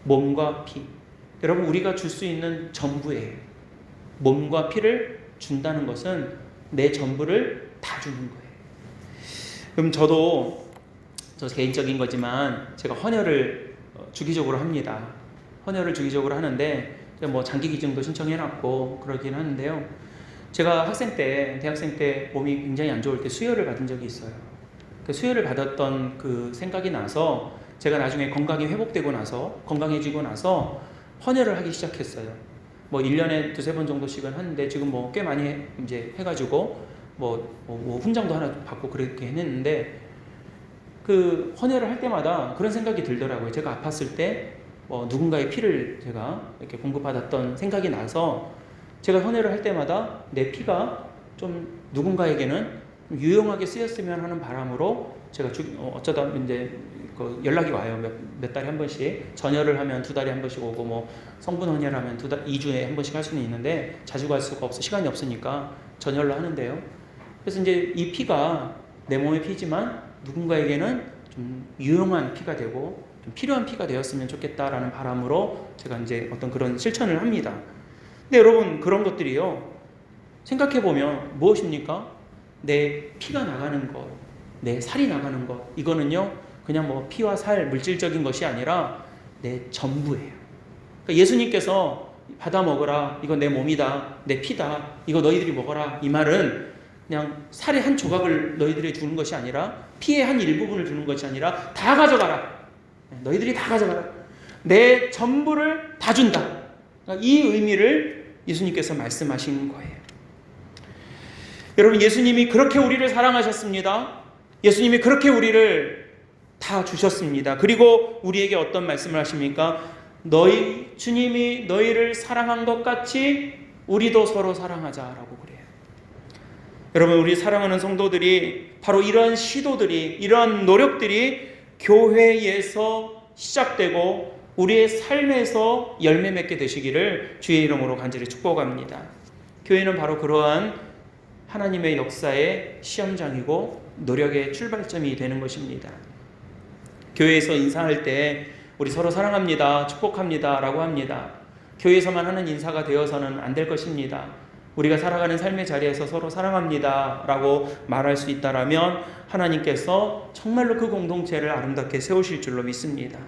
몸과 피. 여러분 우리가 줄 수 있는 전부예요. 몸과 피를 준다는 것은 내 전부를 다 주는 거예요. 그럼 저 개인적인 거지만 제가 헌혈을 주기적으로 합니다. 헌혈을 주기적으로 하는데 뭐 장기 기증도 신청해놨고 그러긴 하는데요. 제가 대학생 때 몸이 굉장히 안 좋을 때 수혈을 받은 적이 있어요. 그 수혈을 받았던 그 생각이 나서 제가 나중에 건강이 회복되고 나서 건강해지고 나서 헌혈을 하기 시작했어요. 뭐 1년에 2-3번 정도씩은 하는데 지금 뭐 꽤 많이 이제 해가지고 뭐 훈장도 하나 받고 그렇게 했는데 그 헌혈을 할 때마다 그런 생각이 들더라고요. 제가 아팠을 때 누군가의 피를 제가 이렇게 공급받았던 생각이 나서 제가 헌혈을 할 때마다 내 피가 좀 누군가에게는 유용하게 쓰였으면 하는 바람으로 제가 어쩌다 이제 연락이 와요. 몇 달에 한 번씩 전혈을 하면 2달에 한 번씩 오고 뭐 성분 헌혈하면 2주에 한 번씩 할 수는 있는데 자주 갈 수가 없어 시간이 없으니까 전혈로 하는데요. 그래서 이제 이 피가 내 몸의 피지만 누군가에게는 좀 유용한 피가 되고 좀 필요한 피가 되었으면 좋겠다라는 바람으로 제가 이제 어떤 그런 실천을 합니다. 근데 여러분 그런 것들이요 생각해 보면 무엇입니까? 내 피가 나가는 것, 내 살이 나가는 것 이거는요 그냥 뭐 피와 살 물질적인 것이 아니라 내 전부예요. 그러니까 예수님께서 받아 먹으라 이거 내 몸이다 내 피다 이거 너희들이 먹어라 이 말은 그냥 살의 한 조각을 너희들이 주는 것이 아니라 피의 한 일부분을 주는 것이 아니라 다 가져가라. 너희들이 다 가져가라. 내 전부를 다 준다. 그러니까 이 의미를 예수님께서 말씀하신 거예요. 여러분 예수님이 그렇게 우리를 사랑하셨습니다. 예수님이 그렇게 우리를 다 주셨습니다. 그리고 우리에게 어떤 말씀을 하십니까? 주님이 너희를 사랑한 것 같이 우리도 서로 사랑하자라고 그래요. 여러분 우리 사랑하는 성도들이 바로 이러한 시도들이 이러한 노력들이 교회에서 시작되고 우리의 삶에서 열매 맺게 되시기를 주의 이름으로 간절히 축복합니다. 교회는 바로 그러한 하나님의 역사의 시험장이고 노력의 출발점이 되는 것입니다. 교회에서 인사할 때 우리 서로 사랑합니다, 축복합니다 라고 합니다. 교회에서만 하는 인사가 되어서는 안 될 것입니다. 우리가 살아가는 삶의 자리에서 서로 사랑합니다 라고 말할 수 있다라면 하나님께서 정말로 그 공동체를 아름답게 세우실 줄로 믿습니다.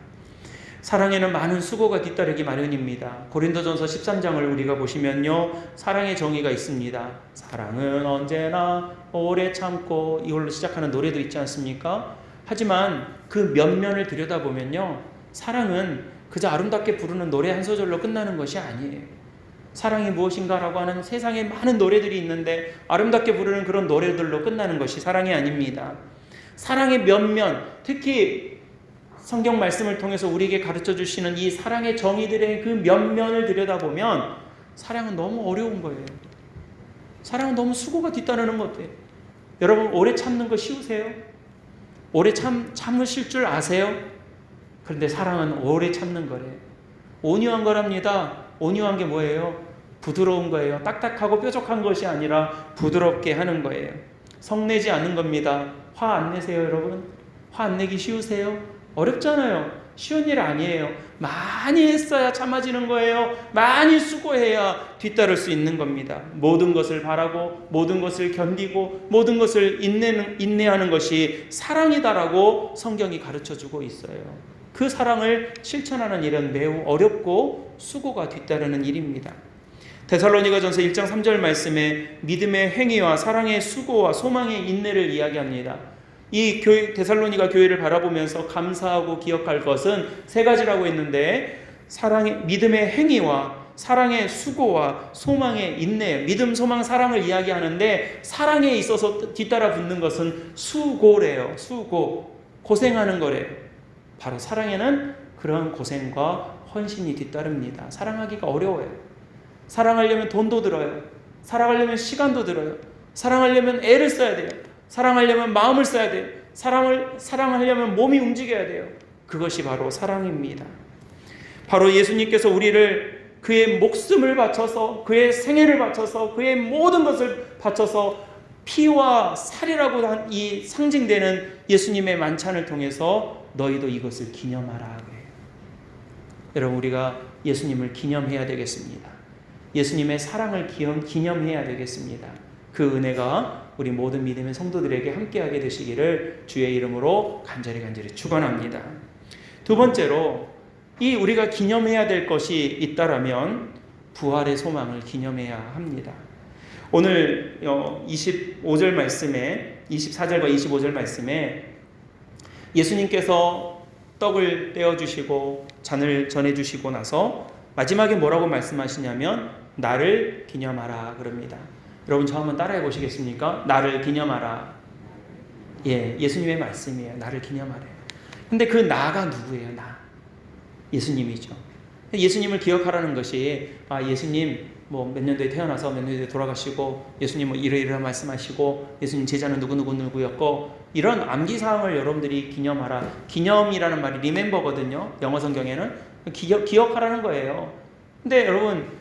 사랑에는 많은 수고가 뒤따르기 마련입니다. 고린도전서 13장을 우리가 보시면요 사랑의 정의가 있습니다. 사랑은 언제나 오래 참고 이걸로 시작하는 노래도 있지 않습니까? 하지만 그 면면을 들여다보면요, 사랑은 그저 아름답게 부르는 노래 한 소절로 끝나는 것이 아니에요. 사랑이 무엇인가라고 하는 세상에 많은 노래들이 있는데 아름답게 부르는 그런 노래들로 끝나는 것이 사랑이 아닙니다. 사랑의 면면, 특히 성경 말씀을 통해서 우리에게 가르쳐 주시는 이 사랑의 정의들의 그 면면을 들여다보면 사랑은 너무 어려운 거예요. 사랑은 너무 수고가 뒤따르는 것 같아요. 여러분, 오래 참는 거 쉬우세요? 오래 참으실 줄 아세요? 그런데 사랑은 오래 참는 거래요. 온유한 거랍니다. 온유한 게 뭐예요? 부드러운 거예요. 딱딱하고 뾰족한 것이 아니라 부드럽게 하는 거예요. 성내지 않는 겁니다. 화 안 내세요, 여러분? 화 안 내기 쉬우세요? 어렵잖아요. 쉬운 일 아니에요. 많이 했어야 참아지는 거예요. 많이 수고해야 뒤따를 수 있는 겁니다. 모든 것을 바라고 모든 것을 견디고 모든 것을 인내하는 것이 사랑이다라고 성경이 가르쳐주고 있어요. 그 사랑을 실천하는 일은 매우 어렵고 수고가 뒤따르는 일입니다. 데살로니가전서 1장 3절 말씀에 믿음의 행위와 사랑의 수고와 소망의 인내를 이야기합니다. 이 데살로니가 교회를 바라보면서 감사하고 기억할 것은 세 가지라고 했는데, 믿음의 행위와 사랑의 수고와 소망의 인내, 믿음, 소망, 사랑을 이야기하는데 사랑에 있어서 뒤따라 붙는 것은 수고래요. 수고, 고생하는 거래요. 바로 사랑에는 그런 고생과 헌신이 뒤따릅니다. 사랑하기가 어려워요. 사랑하려면 돈도 들어요. 사랑하려면 시간도 들어요. 사랑하려면 애를 써야 돼요. 사랑하려면 마음을 써야 돼요. 사랑하려면 몸이 움직여야 돼요. 그것이 바로 사랑입니다. 바로 예수님께서 우리를 그의 목숨을 바쳐서, 그의 생애를 바쳐서, 그의 모든 것을 바쳐서 피와 살이라고 한 이 상징되는 예수님의 만찬을 통해서 너희도 이것을 기념하라. 여러분, 우리가 예수님을 기념해야 되겠습니다. 예수님의 사랑을 기념해야 되겠습니다. 그 은혜가 우리 모든 믿음의 성도들에게 함께하게 되시기를 주의 이름으로 간절히 축원합니다. 두 번째로, 이 우리가 기념해야 될 것이 있다라면 부활의 소망을 기념해야 합니다. 오늘 25절 말씀에, 24절과 25절 말씀에 예수님께서 떡을 떼어주시고 잔을 전해주시고 나서 마지막에 뭐라고 말씀하시냐면 나를 기념하라 그럽니다. 여러분, 저 한번 따라해 보시겠습니까? 나를 기념하라. 예수님의 말씀이에요. 나를 기념하래요. 근데 그 나가 누구예요? 나. 예수님이죠. 예수님을 기억하라는 것이, 예수님 몇 년도에 태어나서 몇 년도에 돌아가시고, 예수님 이러이러한 말씀하시고, 예수님 제자는 누구였고, 이런 암기사항을 여러분들이 기념하라. 기념이라는 말이 리멤버거든요. 영어 성경에는. 기억하라는 거예요. 근데 여러분,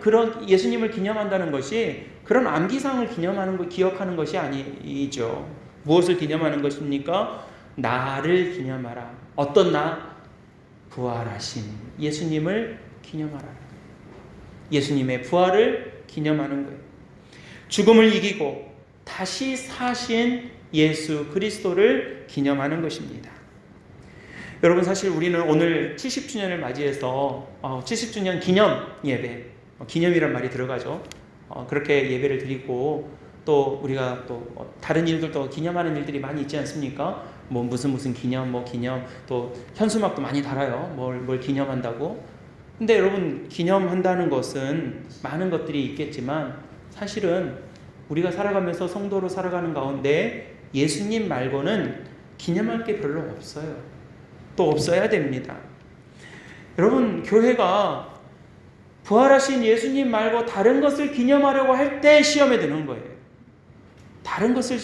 그런 예수님을 기념한다는 것이 그런 암기사항을 기억하는 것이 아니죠. 무엇을 기념하는 것입니까? 나를 기념하라. 어떤 나? 부활하신 예수님을 기념하라. 예수님의 부활을 기념하는 거예요. 죽음을 이기고 다시 사신 예수 그리스도를 기념하는 것입니다. 여러분, 사실 우리는 오늘 70주년을 맞이해서 70주년 기념 예배, 기념이란 말이 들어가죠. 그렇게 예배를 드리고, 또 우리가 또 다른 일들도 기념하는 일들이 많이 있지 않습니까? 무슨 기념, 또 현수막도 많이 달아요. 뭘 기념한다고. 근데 여러분, 기념한다는 것은 많은 것들이 있겠지만 사실은 우리가 살아가면서 성도로 살아가는 가운데 예수님 말고는 기념할 게 별로 없어요. 또 없어야 됩니다. 여러분, 교회가 부활하신 예수님 말고 다른 것을 기념하려고 할 때 시험에 드는 거예요. 다른 것을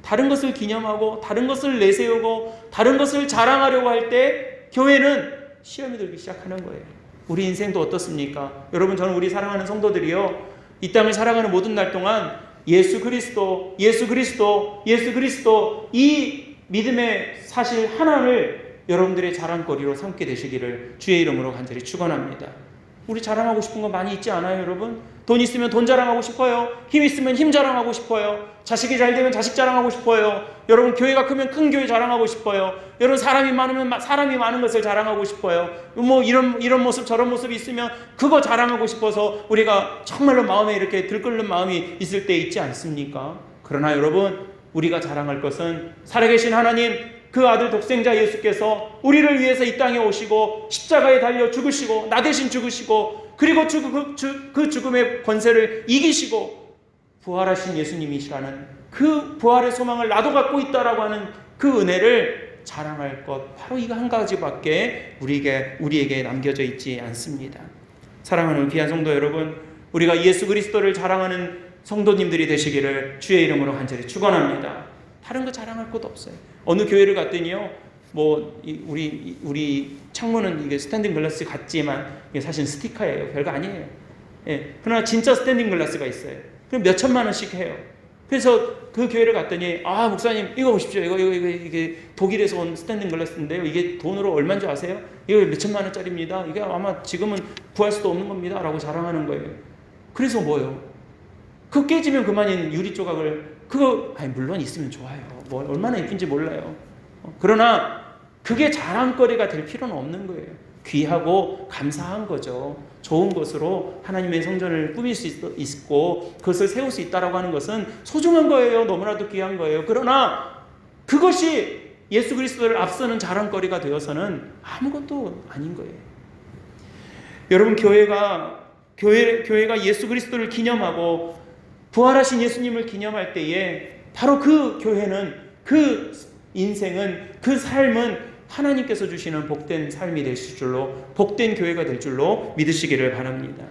다른 것을 기념하고 다른 것을 내세우고 다른 것을 자랑하려고 할 때 교회는 시험에 들기 시작하는 거예요. 우리 인생도 어떻습니까? 여러분, 저는 우리 사랑하는 성도들이요, 이 땅을 살아가는 모든 날 동안 예수 그리스도 이 믿음의 사실 하나를 여러분들의 자랑거리로 삼게 되시기를 주의 이름으로 간절히 축원합니다. 우리 자랑하고 싶은 거 많이 있지 않아요, 여러분? 돈 있으면 돈 자랑하고 싶어요. 힘 있으면 힘 자랑하고 싶어요. 자식이 잘 되면 자식 자랑하고 싶어요. 여러분, 교회가 크면 큰 교회 자랑하고 싶어요. 여러분, 사람이 많으면 사람이 많은 것을 자랑하고 싶어요. 이런 모습 저런 모습이 있으면 그거 자랑하고 싶어서 우리가 정말로 마음에 이렇게 들끓는 마음이 있을 때 있지 않습니까? 그러나 여러분, 우리가 자랑할 것은 살아계신 하나님, 그 아들 독생자 예수께서 우리를 위해서 이 땅에 오시고 십자가에 달려 죽으시고 나 대신 죽으시고 그리고 그 죽음의 권세를 이기시고 부활하신 예수님이시라는 그 부활의 소망을 나도 갖고 있다라고 하는 그 은혜를 자랑할 것, 바로 이거 한 가지밖에 우리에게 남겨져 있지 않습니다. 사랑하는 귀한 성도 여러분, 우리가 예수 그리스도를 자랑하는 성도님들이 되시기를 주의 이름으로 간절히 축원합니다. 다른 거 자랑할 것도 없어요. 어느 교회를 갔더니요, 우리 창문은 이게 스탠딩 글라스 같지만 이게 사실 스티커예요. 별거 아니에요. 예, 그러나 진짜 스탠딩 글라스가 있어요. 그럼 몇 천만 원씩 해요. 그래서 그 교회를 갔더니, 목사님 이거 보십시오. 이게 독일에서 온 스탠딩 글라스인데요. 이게 돈으로 얼마인 줄 아세요? 이거 몇 천만 원짜리입니다. 이게 아마 지금은 구할 수도 없는 겁니다. 라고 자랑하는 거예요. 그래서 뭐요? 그거 깨지면 그만인 유리 조각을 물론 있으면 좋아요. 얼마나 예쁜지 몰라요. 그러나 그게 자랑거리가 될 필요는 없는 거예요. 귀하고 감사한 거죠. 좋은 것으로 하나님의 성전을 꾸밀 수 있고 그것을 세울 수 있다라고 하는 것은 소중한 거예요. 너무나도 귀한 거예요. 그러나 그것이 예수 그리스도를 앞서는 자랑거리가 되어서는 아무것도 아닌 거예요. 여러분, 교회가 예수 그리스도를 기념하고 부활하신 예수님을 기념할 때에 바로 그 교회는, 그 인생은, 그 삶은 하나님께서 주시는 복된 삶이 될 줄로, 복된 교회가 될 줄로 믿으시기를 바랍니다.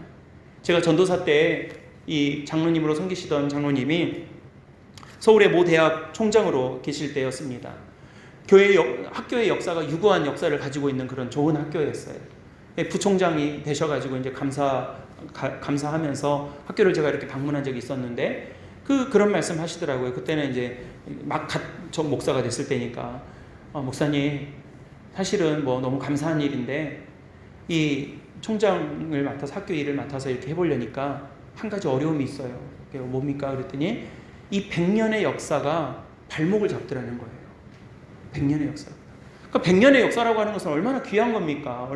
제가 전도사 때 이 장로님으로 섬기시던 장로님이 서울의 모 대학 총장으로 계실 때였습니다. 학교의 역사가 유구한 역사를 가지고 있는 그런 좋은 학교였어요. 부총장이 되셔가지고 이제 감사하면서 학교를 제가 이렇게 방문한 적이 있었는데 그런 말씀 하시더라고요. 그때는 이제 저 목사가 됐을 때니까, 목사님 사실은 너무 감사한 일인데 이 총장을 맡아서 학교 일을 맡아서 이렇게 해보려니까 한 가지 어려움이 있어요. 그게 뭡니까? 그랬더니 이 100년의 역사가 발목을 잡더라는 거예요. 100년의 역사. 그러니까 100년의 역사라고 하는 것은 얼마나 귀한 겁니까?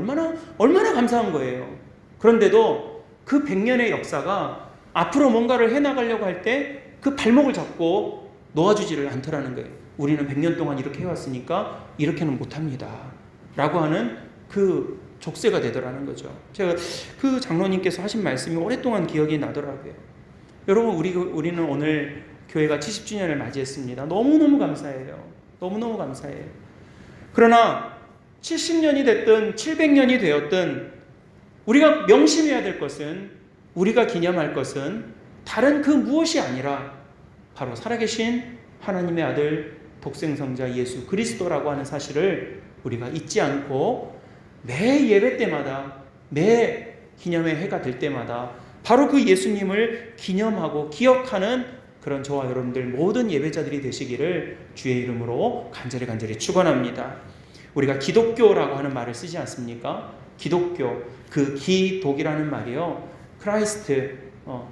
얼마나 감사한 거예요. 그런데도 그 100년의 역사가 앞으로 뭔가를 해나가려고 할 때 그 발목을 잡고 놓아주지를 않더라는 거예요. 우리는 100년 동안 이렇게 해왔으니까 이렇게는 못합니다. 라고 하는 그 족쇄가 되더라는 거죠. 제가 그 장로님께서 하신 말씀이 오랫동안 기억이 나더라고요. 여러분, 우리는 오늘 교회가 70주년을 맞이했습니다. 너무너무 감사해요. 너무너무 감사해요. 그러나 70년이 됐든 700년이 되었든 우리가 명심해야 될 것은, 우리가 기념할 것은 다른 그 무엇이 아니라 바로 살아계신 하나님의 아들 독생성자 예수 그리스도라고 하는 사실을 우리가 잊지 않고 매 예배 때마다, 매 기념의 해가 될 때마다 바로 그 예수님을 기념하고 기억하는 그런 저와 여러분들 모든 예배자들이 되시기를 주의 이름으로 간절히 축원합니다. 우리가 기독교라고 하는 말을 쓰지 않습니까? 기독교, 그 기독이라는 말이요, 크라이스트,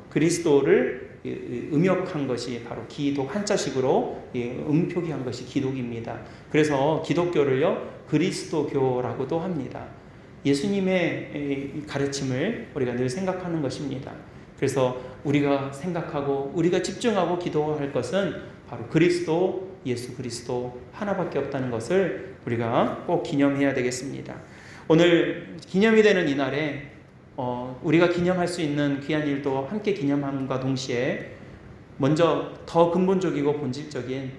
그리스도를 음역한 것이 바로 기독, 한자식으로 음표기한 것이 기독입니다. 그래서 기독교를요 그리스도교라고도 합니다. 예수님의 가르침을 우리가 늘 생각하는 것입니다. 그래서 우리가 생각하고 우리가 집중하고 기도할 것은 바로 그리스도, 예수 그리스도 하나밖에 없다는 것을 우리가 꼭 기념해야 되겠습니다. 오늘 기념이 되는 이날에 우리가 기념할 수 있는 귀한 일도 함께 기념함과 동시에 먼저 더 근본적이고 본질적인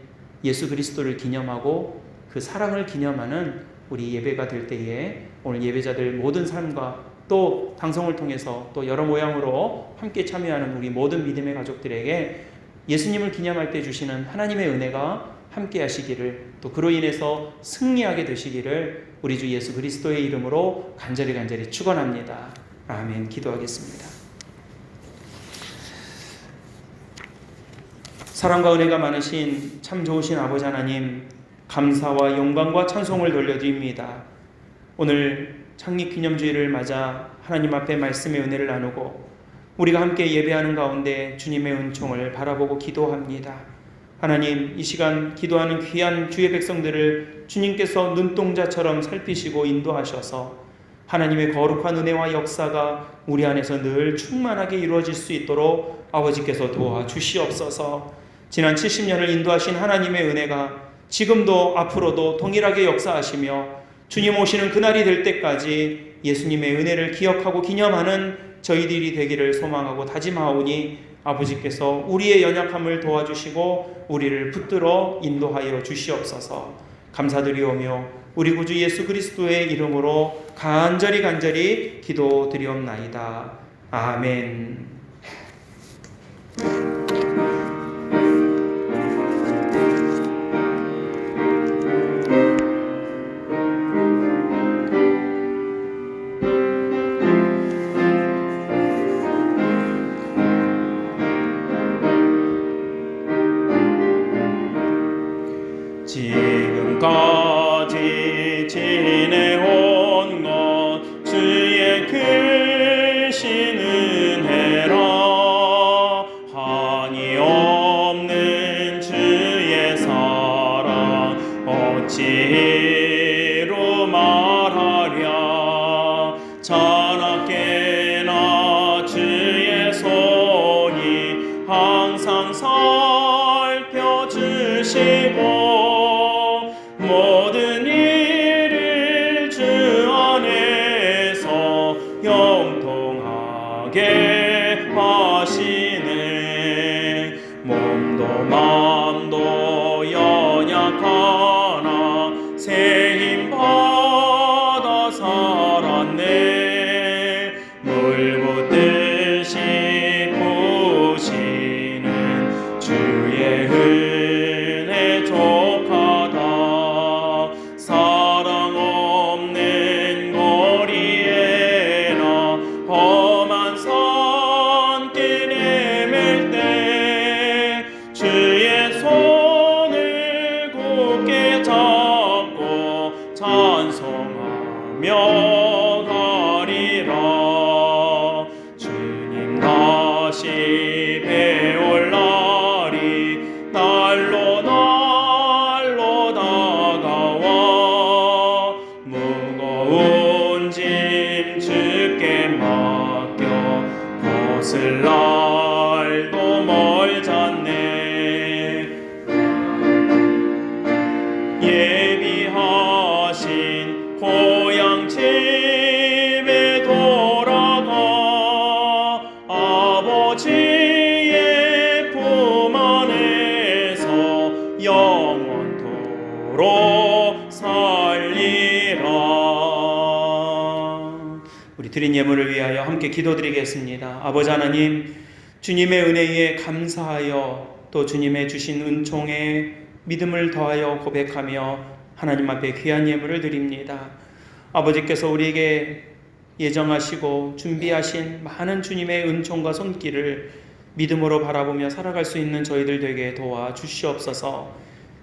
예수 그리스도를 기념하고 그 사랑을 기념하는 우리 예배가 될 때에 오늘 예배자들 모든 삶과 또 방송을 통해서 또 여러 모양으로 함께 참여하는 우리 모든 믿음의 가족들에게 예수님을 기념할 때 주시는 하나님의 은혜가 함께 하시기를, 또 그로 인해서 승리하게 되시기를 우리 주 예수 그리스도의 이름으로 간절히 축원합니다. 아멘. 기도하겠습니다. 사랑과 은혜가 많으신 참 좋으신 아버지 하나님, 감사와 영광과 찬송을 돌려드립니다. 오늘 창립기념주일을 맞아 하나님 앞에 말씀의 은혜를 나누고 우리가 함께 예배하는 가운데 주님의 은총을 바라보고 기도합니다. 하나님, 이 시간 기도하는 귀한 주의 백성들을 주님께서 눈동자처럼 살피시고 인도하셔서 하나님의 거룩한 은혜와 역사가 우리 안에서 늘 충만하게 이루어질 수 있도록 아버지께서 도와주시옵소서. 지난 70년을 인도하신 하나님의 은혜가 지금도 앞으로도 동일하게 역사하시며 주님 오시는 그날이 될 때까지 예수님의 은혜를 기억하고 기념하는 저희들이 되기를 소망하고 다짐하오니 아버지께서 우리의 연약함을 도와주시고 우리를 붙들어 인도하여 주시옵소서. 감사드리오며 우리 구주 예수 그리스도의 이름으로 간절히 기도드리옵나이다. 아멘. 지금까지 지내온 것 주의 크신 은혜라. 한이 없는 주의 사랑 어찌로 말하랴. 자나깨나 주의 손이 항상 살펴주시고 모든 일을 주 안에서 영통하게 하시네. 몸도 마음도 연약하나 새 힘 받아 살았네. 물 붓듯이 부시는 주의 은혜 족하다. 사랑 없는 거리에나 험한 산길 헤맬 때 주의 손을 굳게 잡고 찬송하며 가리라. 주님 다시 배올 날이 날로 다가와. 무거운 짐 주께 맡겨 벗을 날도 멀잖네. 예비하신 고향 집에 돌아가 아버지의 품 안에서 영원토록 살리라. 우리 드린 예물을 위하여 함께 기도드리겠습니다. 아버지 하나님, 주님의 은혜에 감사하여 또 주님의 주신 은총에 믿음을 더하여 고백하며 하나님 앞에 귀한 예물을 드립니다. 아버지께서 우리에게 예정하시고 준비하신 많은 주님의 은총과 손길을 믿음으로 바라보며 살아갈 수 있는 저희들 되게 도와주시옵소서.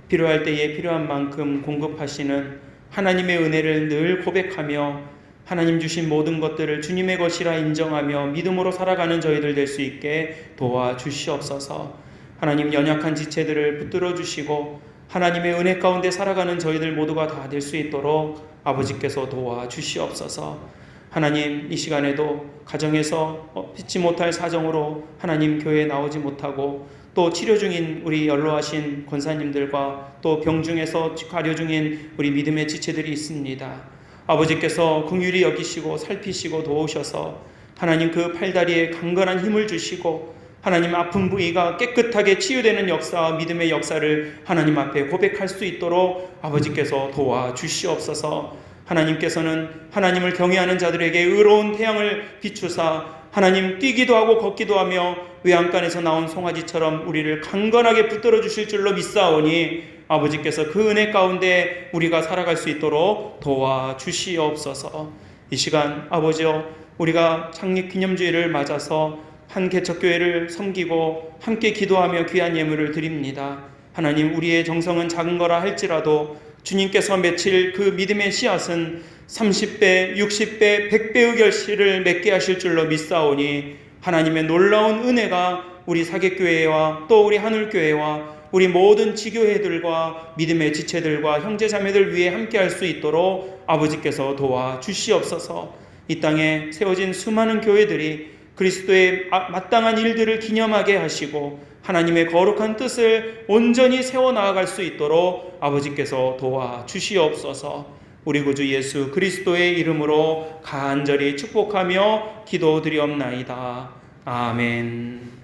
필요할 때에 필요한 만큼 공급하시는 하나님의 은혜를 늘 고백하며 하나님 주신 모든 것들을 주님의 것이라 인정하며 믿음으로 살아가는 저희들 될 수 있게 도와주시옵소서. 하나님 연약한 지체들을 붙들어 주시고 하나님의 은혜 가운데 살아가는 저희들 모두가 다 될 수 있도록 아버지께서 도와주시옵소서. 하나님 이 시간에도 가정에서 잊지 못할 사정으로 하나님 교회에 나오지 못하고 또 치료 중인 우리 연로하신 권사님들과 또 병중에서 가려 중인 우리 믿음의 지체들이 있습니다. 아버지께서 긍휼히 여기시고 살피시고 도우셔서 하나님 그 팔다리에 강건한 힘을 주시고 하나님 아픈 부위가 깨끗하게 치유되는 역사와 믿음의 역사를 하나님 앞에 고백할 수 있도록 아버지께서 도와주시옵소서. 하나님께서는 하나님을 경외하는 자들에게 의로운 태양을 비추사 하나님 뛰기도 하고 걷기도 하며 외양간에서 나온 송아지처럼 우리를 강건하게 붙들어 주실 줄로 믿사오니 아버지께서 그 은혜 가운데 우리가 살아갈 수 있도록 도와주시옵소서. 이 시간 아버지여, 우리가 창립기념주일을 맞아서 한 개척교회를 섬기고 함께 기도하며 귀한 예물을 드립니다. 하나님, 우리의 정성은 작은 거라 할지라도 주님께서 맺힐 그 믿음의 씨앗은 30배, 60배, 100배의 결실을 맺게 하실 줄로 믿사오니 하나님의 놀라운 은혜가 우리 사객교회와 또 우리 하늘교회와 우리 모든 지교회들과 믿음의 지체들과 형제자매들 위해 함께 할 수 있도록 아버지께서 도와주시옵소서. 이 땅에 세워진 수많은 교회들이 그리스도의 마땅한 일들을 기념하게 하시고 하나님의 거룩한 뜻을 온전히 세워나갈 수 있도록 아버지께서 도와주시옵소서. 우리 구주 예수 그리스도의 이름으로 간절히 축복하며 기도드리옵나이다. 아멘.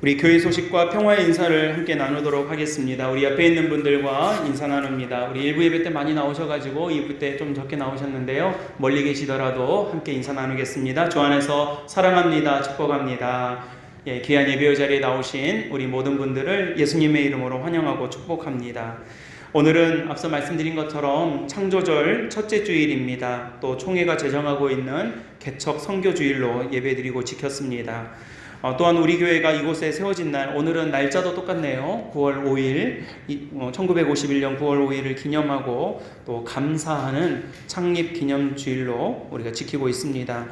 우리 교회 소식과 평화의 인사를 함께 나누도록 하겠습니다. 우리 옆에 있는 분들과 인사 나눕니다. 우리 1부 예배 때 많이 나오셔가지고 2부 때 좀 적게 나오셨는데요. 멀리 계시더라도 함께 인사 나누겠습니다. 주 안에서 사랑합니다. 축복합니다. 귀한 예배 자리에 나오신 우리 모든 분들을 예수님의 이름으로 환영하고 축복합니다. 오늘은 앞서 말씀드린 것처럼 창조절 첫째 주일입니다. 또 총회가 제정하고 있는 개척 선교주일로 예배드리고 지켰습니다. 또한 우리 교회가 이곳에 세워진 날, 오늘은 날짜도 똑같네요. 9월 5일, 1951년 9월 5일을 기념하고 또 감사하는 창립 기념주일로 우리가 지키고 있습니다.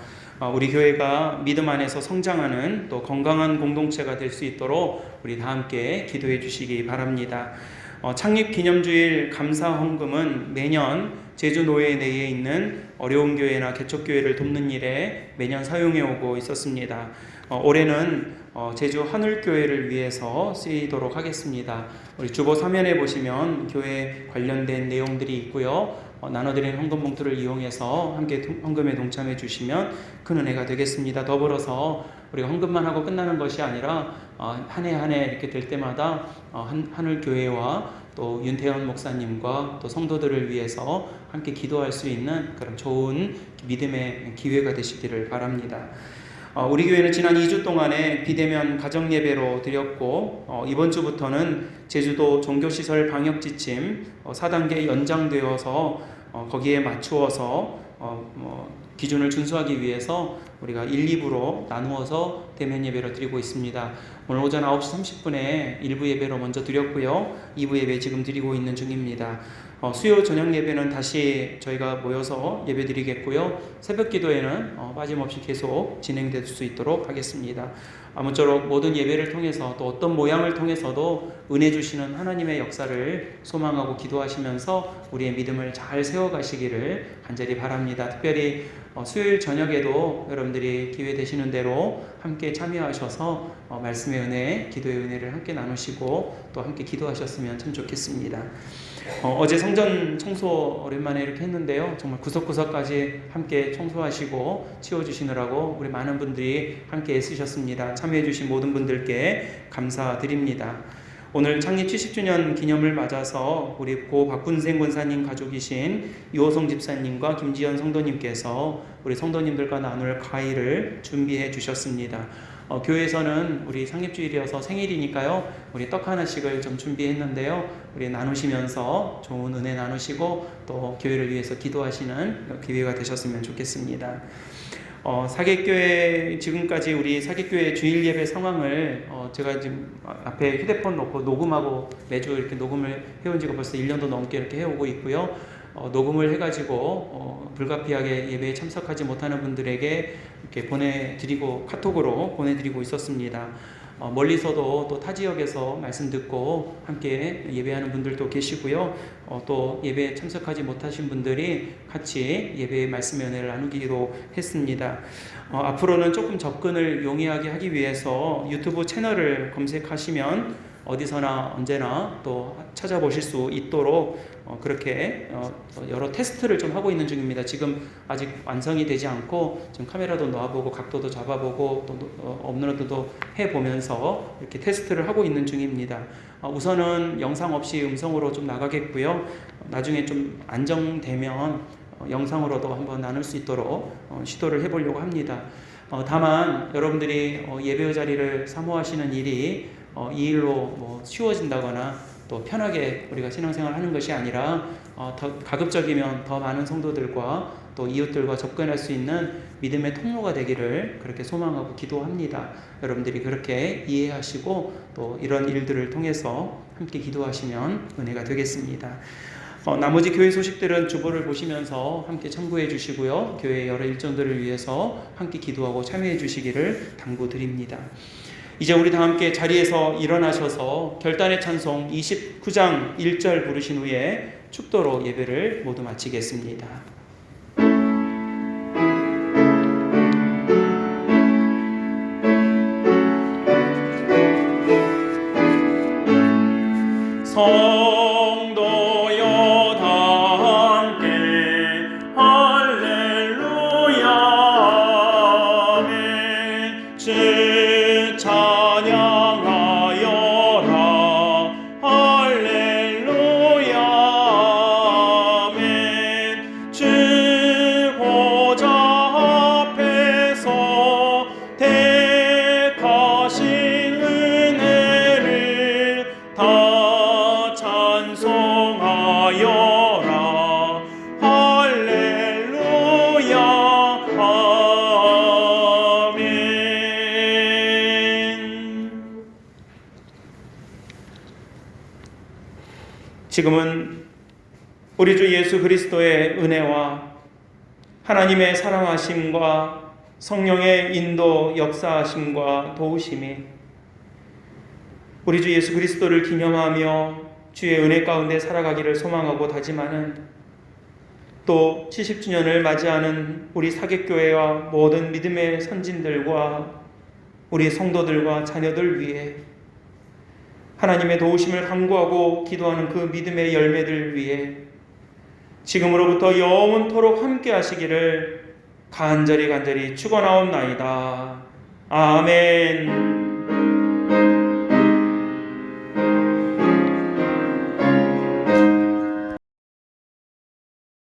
우리 교회가 믿음 안에서 성장하는 또 건강한 공동체가 될 수 있도록 우리 다 함께 기도해 주시기 바랍니다. 창립 기념주일 감사 헌금은 매년 제주 노회 내에 있는 어려운 교회나 개척교회를 돕는 일에 매년 사용해 오고 있었습니다. 올해는 제주 하늘교회를 위해서 쓰이도록 하겠습니다. 우리 주보 사면에 보시면 교회 관련된 내용들이 있고요. 나눠드린 헌금 봉투를 이용해서 함께 헌금에 동참해 주시면 큰 은혜가 되겠습니다. 더불어서 우리가 헌금만 하고 끝나는 것이 아니라 한 해 한 해 이렇게 될 때마다 하늘교회와 또 윤태현 목사님과 또 성도들을 위해서 함께 기도할 수 있는 그런 좋은 믿음의 기회가 되시기를 바랍니다. 우리 교회는 지난 2주 동안에 비대면 가정예배로 드렸고 이번 주부터는 제주도 종교시설 방역지침 4단계 연장되어서 거기에 맞추어서 기준을 준수하기 위해서 우리가 1, 2부로 나누어서 대면 예배를 드리고 있습니다. 오늘 오전 9시 30분에 1부 예배로 먼저 드렸고요. 2부 예배 지금 드리고 있는 중입니다. 수요 저녁 예배는 다시 저희가 모여서 예배 드리겠고요. 새벽 기도회는 빠짐없이 계속 진행될 수 있도록 하겠습니다. 아무쪼록 모든 예배를 통해서 또 어떤 모양을 통해서도 은혜 주시는 하나님의 역사를 소망하고 기도하시면서 우리의 믿음을 잘 세워가시기를 간절히 바랍니다. 특별히 수요일 저녁에도 여러분들이 기회 되시는 대로 함께 참여하셔서 말씀의 은혜, 기도의 은혜를 함께 나누시고 또 함께 기도하셨으면 참 좋겠습니다. 어제 성전 청소 오랜만에 이렇게 했는데요. 정말 구석구석까지 함께 청소하시고 치워주시느라고 우리 많은 분들이 함께 애쓰셨습니다. 참여해주신 모든 분들께 감사드립니다. 오늘 창립 70주년 기념을 맞아서 우리 고 박군생 권사님 가족이신 유호성 집사님과 김지연 성도님께서 우리 성도님들과 나눌 과일을 준비해 주셨습니다. 교회에서는 우리 창립주일이어서 생일이니까요. 우리 떡 하나씩을 좀 준비했는데요. 우리 나누시면서 좋은 은혜 나누시고 또 교회를 위해서 기도하시는 기회가 되셨으면 좋겠습니다. 사객교회 지금까지 우리 사객교회 주일 예배 상황을 제가 지금 앞에 휴대폰 놓고 녹음하고 매주 이렇게 녹음을 해온 지가 벌써 1년도 넘게 이렇게 해오고 있고요. 녹음을 해가지고 불가피하게 예배에 참석하지 못하는 분들에게 이렇게 보내드리고 카톡으로 보내드리고 있었습니다. 멀리서도 또 타 지역에서 말씀 듣고 함께 예배하는 분들도 계시고요. 또 예배에 참석하지 못하신 분들이 같이 예배의 말씀의 은혜를 나누기로 했습니다. 앞으로는 조금 접근을 용이하게 하기 위해서 유튜브 채널을 검색하시면 어디서나 언제나 또 찾아보실 수 있도록 그렇게 여러 테스트를 좀 하고 있는 중입니다. 지금 아직 완성이 되지 않고 지금 카메라도 놓아보고 각도도 잡아보고 또 업로드도 해보면서 이렇게 테스트를 하고 있는 중입니다. 우선은 영상 없이 음성으로 좀 나가겠고요. 나중에 좀 안정되면 영상으로도 한번 나눌 수 있도록 시도를 해보려고 합니다. 다만 여러분들이 예배 자리를 사모하시는 일이 이 일로 쉬워진다거나 또 편하게 우리가 신앙생활 하는 것이 아니라 더 가급적이면 더 많은 성도들과 또 이웃들과 접근할 수 있는 믿음의 통로가 되기를 그렇게 소망하고 기도합니다. 여러분들이 그렇게 이해하시고 또 이런 일들을 통해서 함께 기도하시면 은혜가 되겠습니다. 나머지 교회 소식들은 주보를 보시면서 함께 참고해 주시고요. 교회 여러 일정들을 위해서 함께 기도하고 참여해 주시기를 당부드립니다. 이제 우리 다 함께 자리에서 일어나셔서 결단의 찬송 29장 1절 부르신 후에 축도로 예배를 모두 마치겠습니다. 성도여 다 함께 할렐루야 아멘. 주 찬양하여라 할렐루야 아멘. 주 보좌 앞에서 택하신 은혜를 다 찬송하여라 할렐루야 아멘. 지금은 우리 주 예수 그리스도의 은혜와 하나님의 사랑하심과 성령의 인도 역사하심과 도우심이 우리 주 예수 그리스도를 기념하며 주의 은혜 가운데 살아가기를 소망하고 다짐하는, 또 70주년을 맞이하는 우리 사객교회와 모든 믿음의 선진들과 우리 성도들과 자녀들 위해 하나님의 도우심을 간구하고 기도하는 그 믿음의 열매들 위해 지금으로부터 영원토록 함께 하시기를 간절히 축원하옵나이다. 아멘.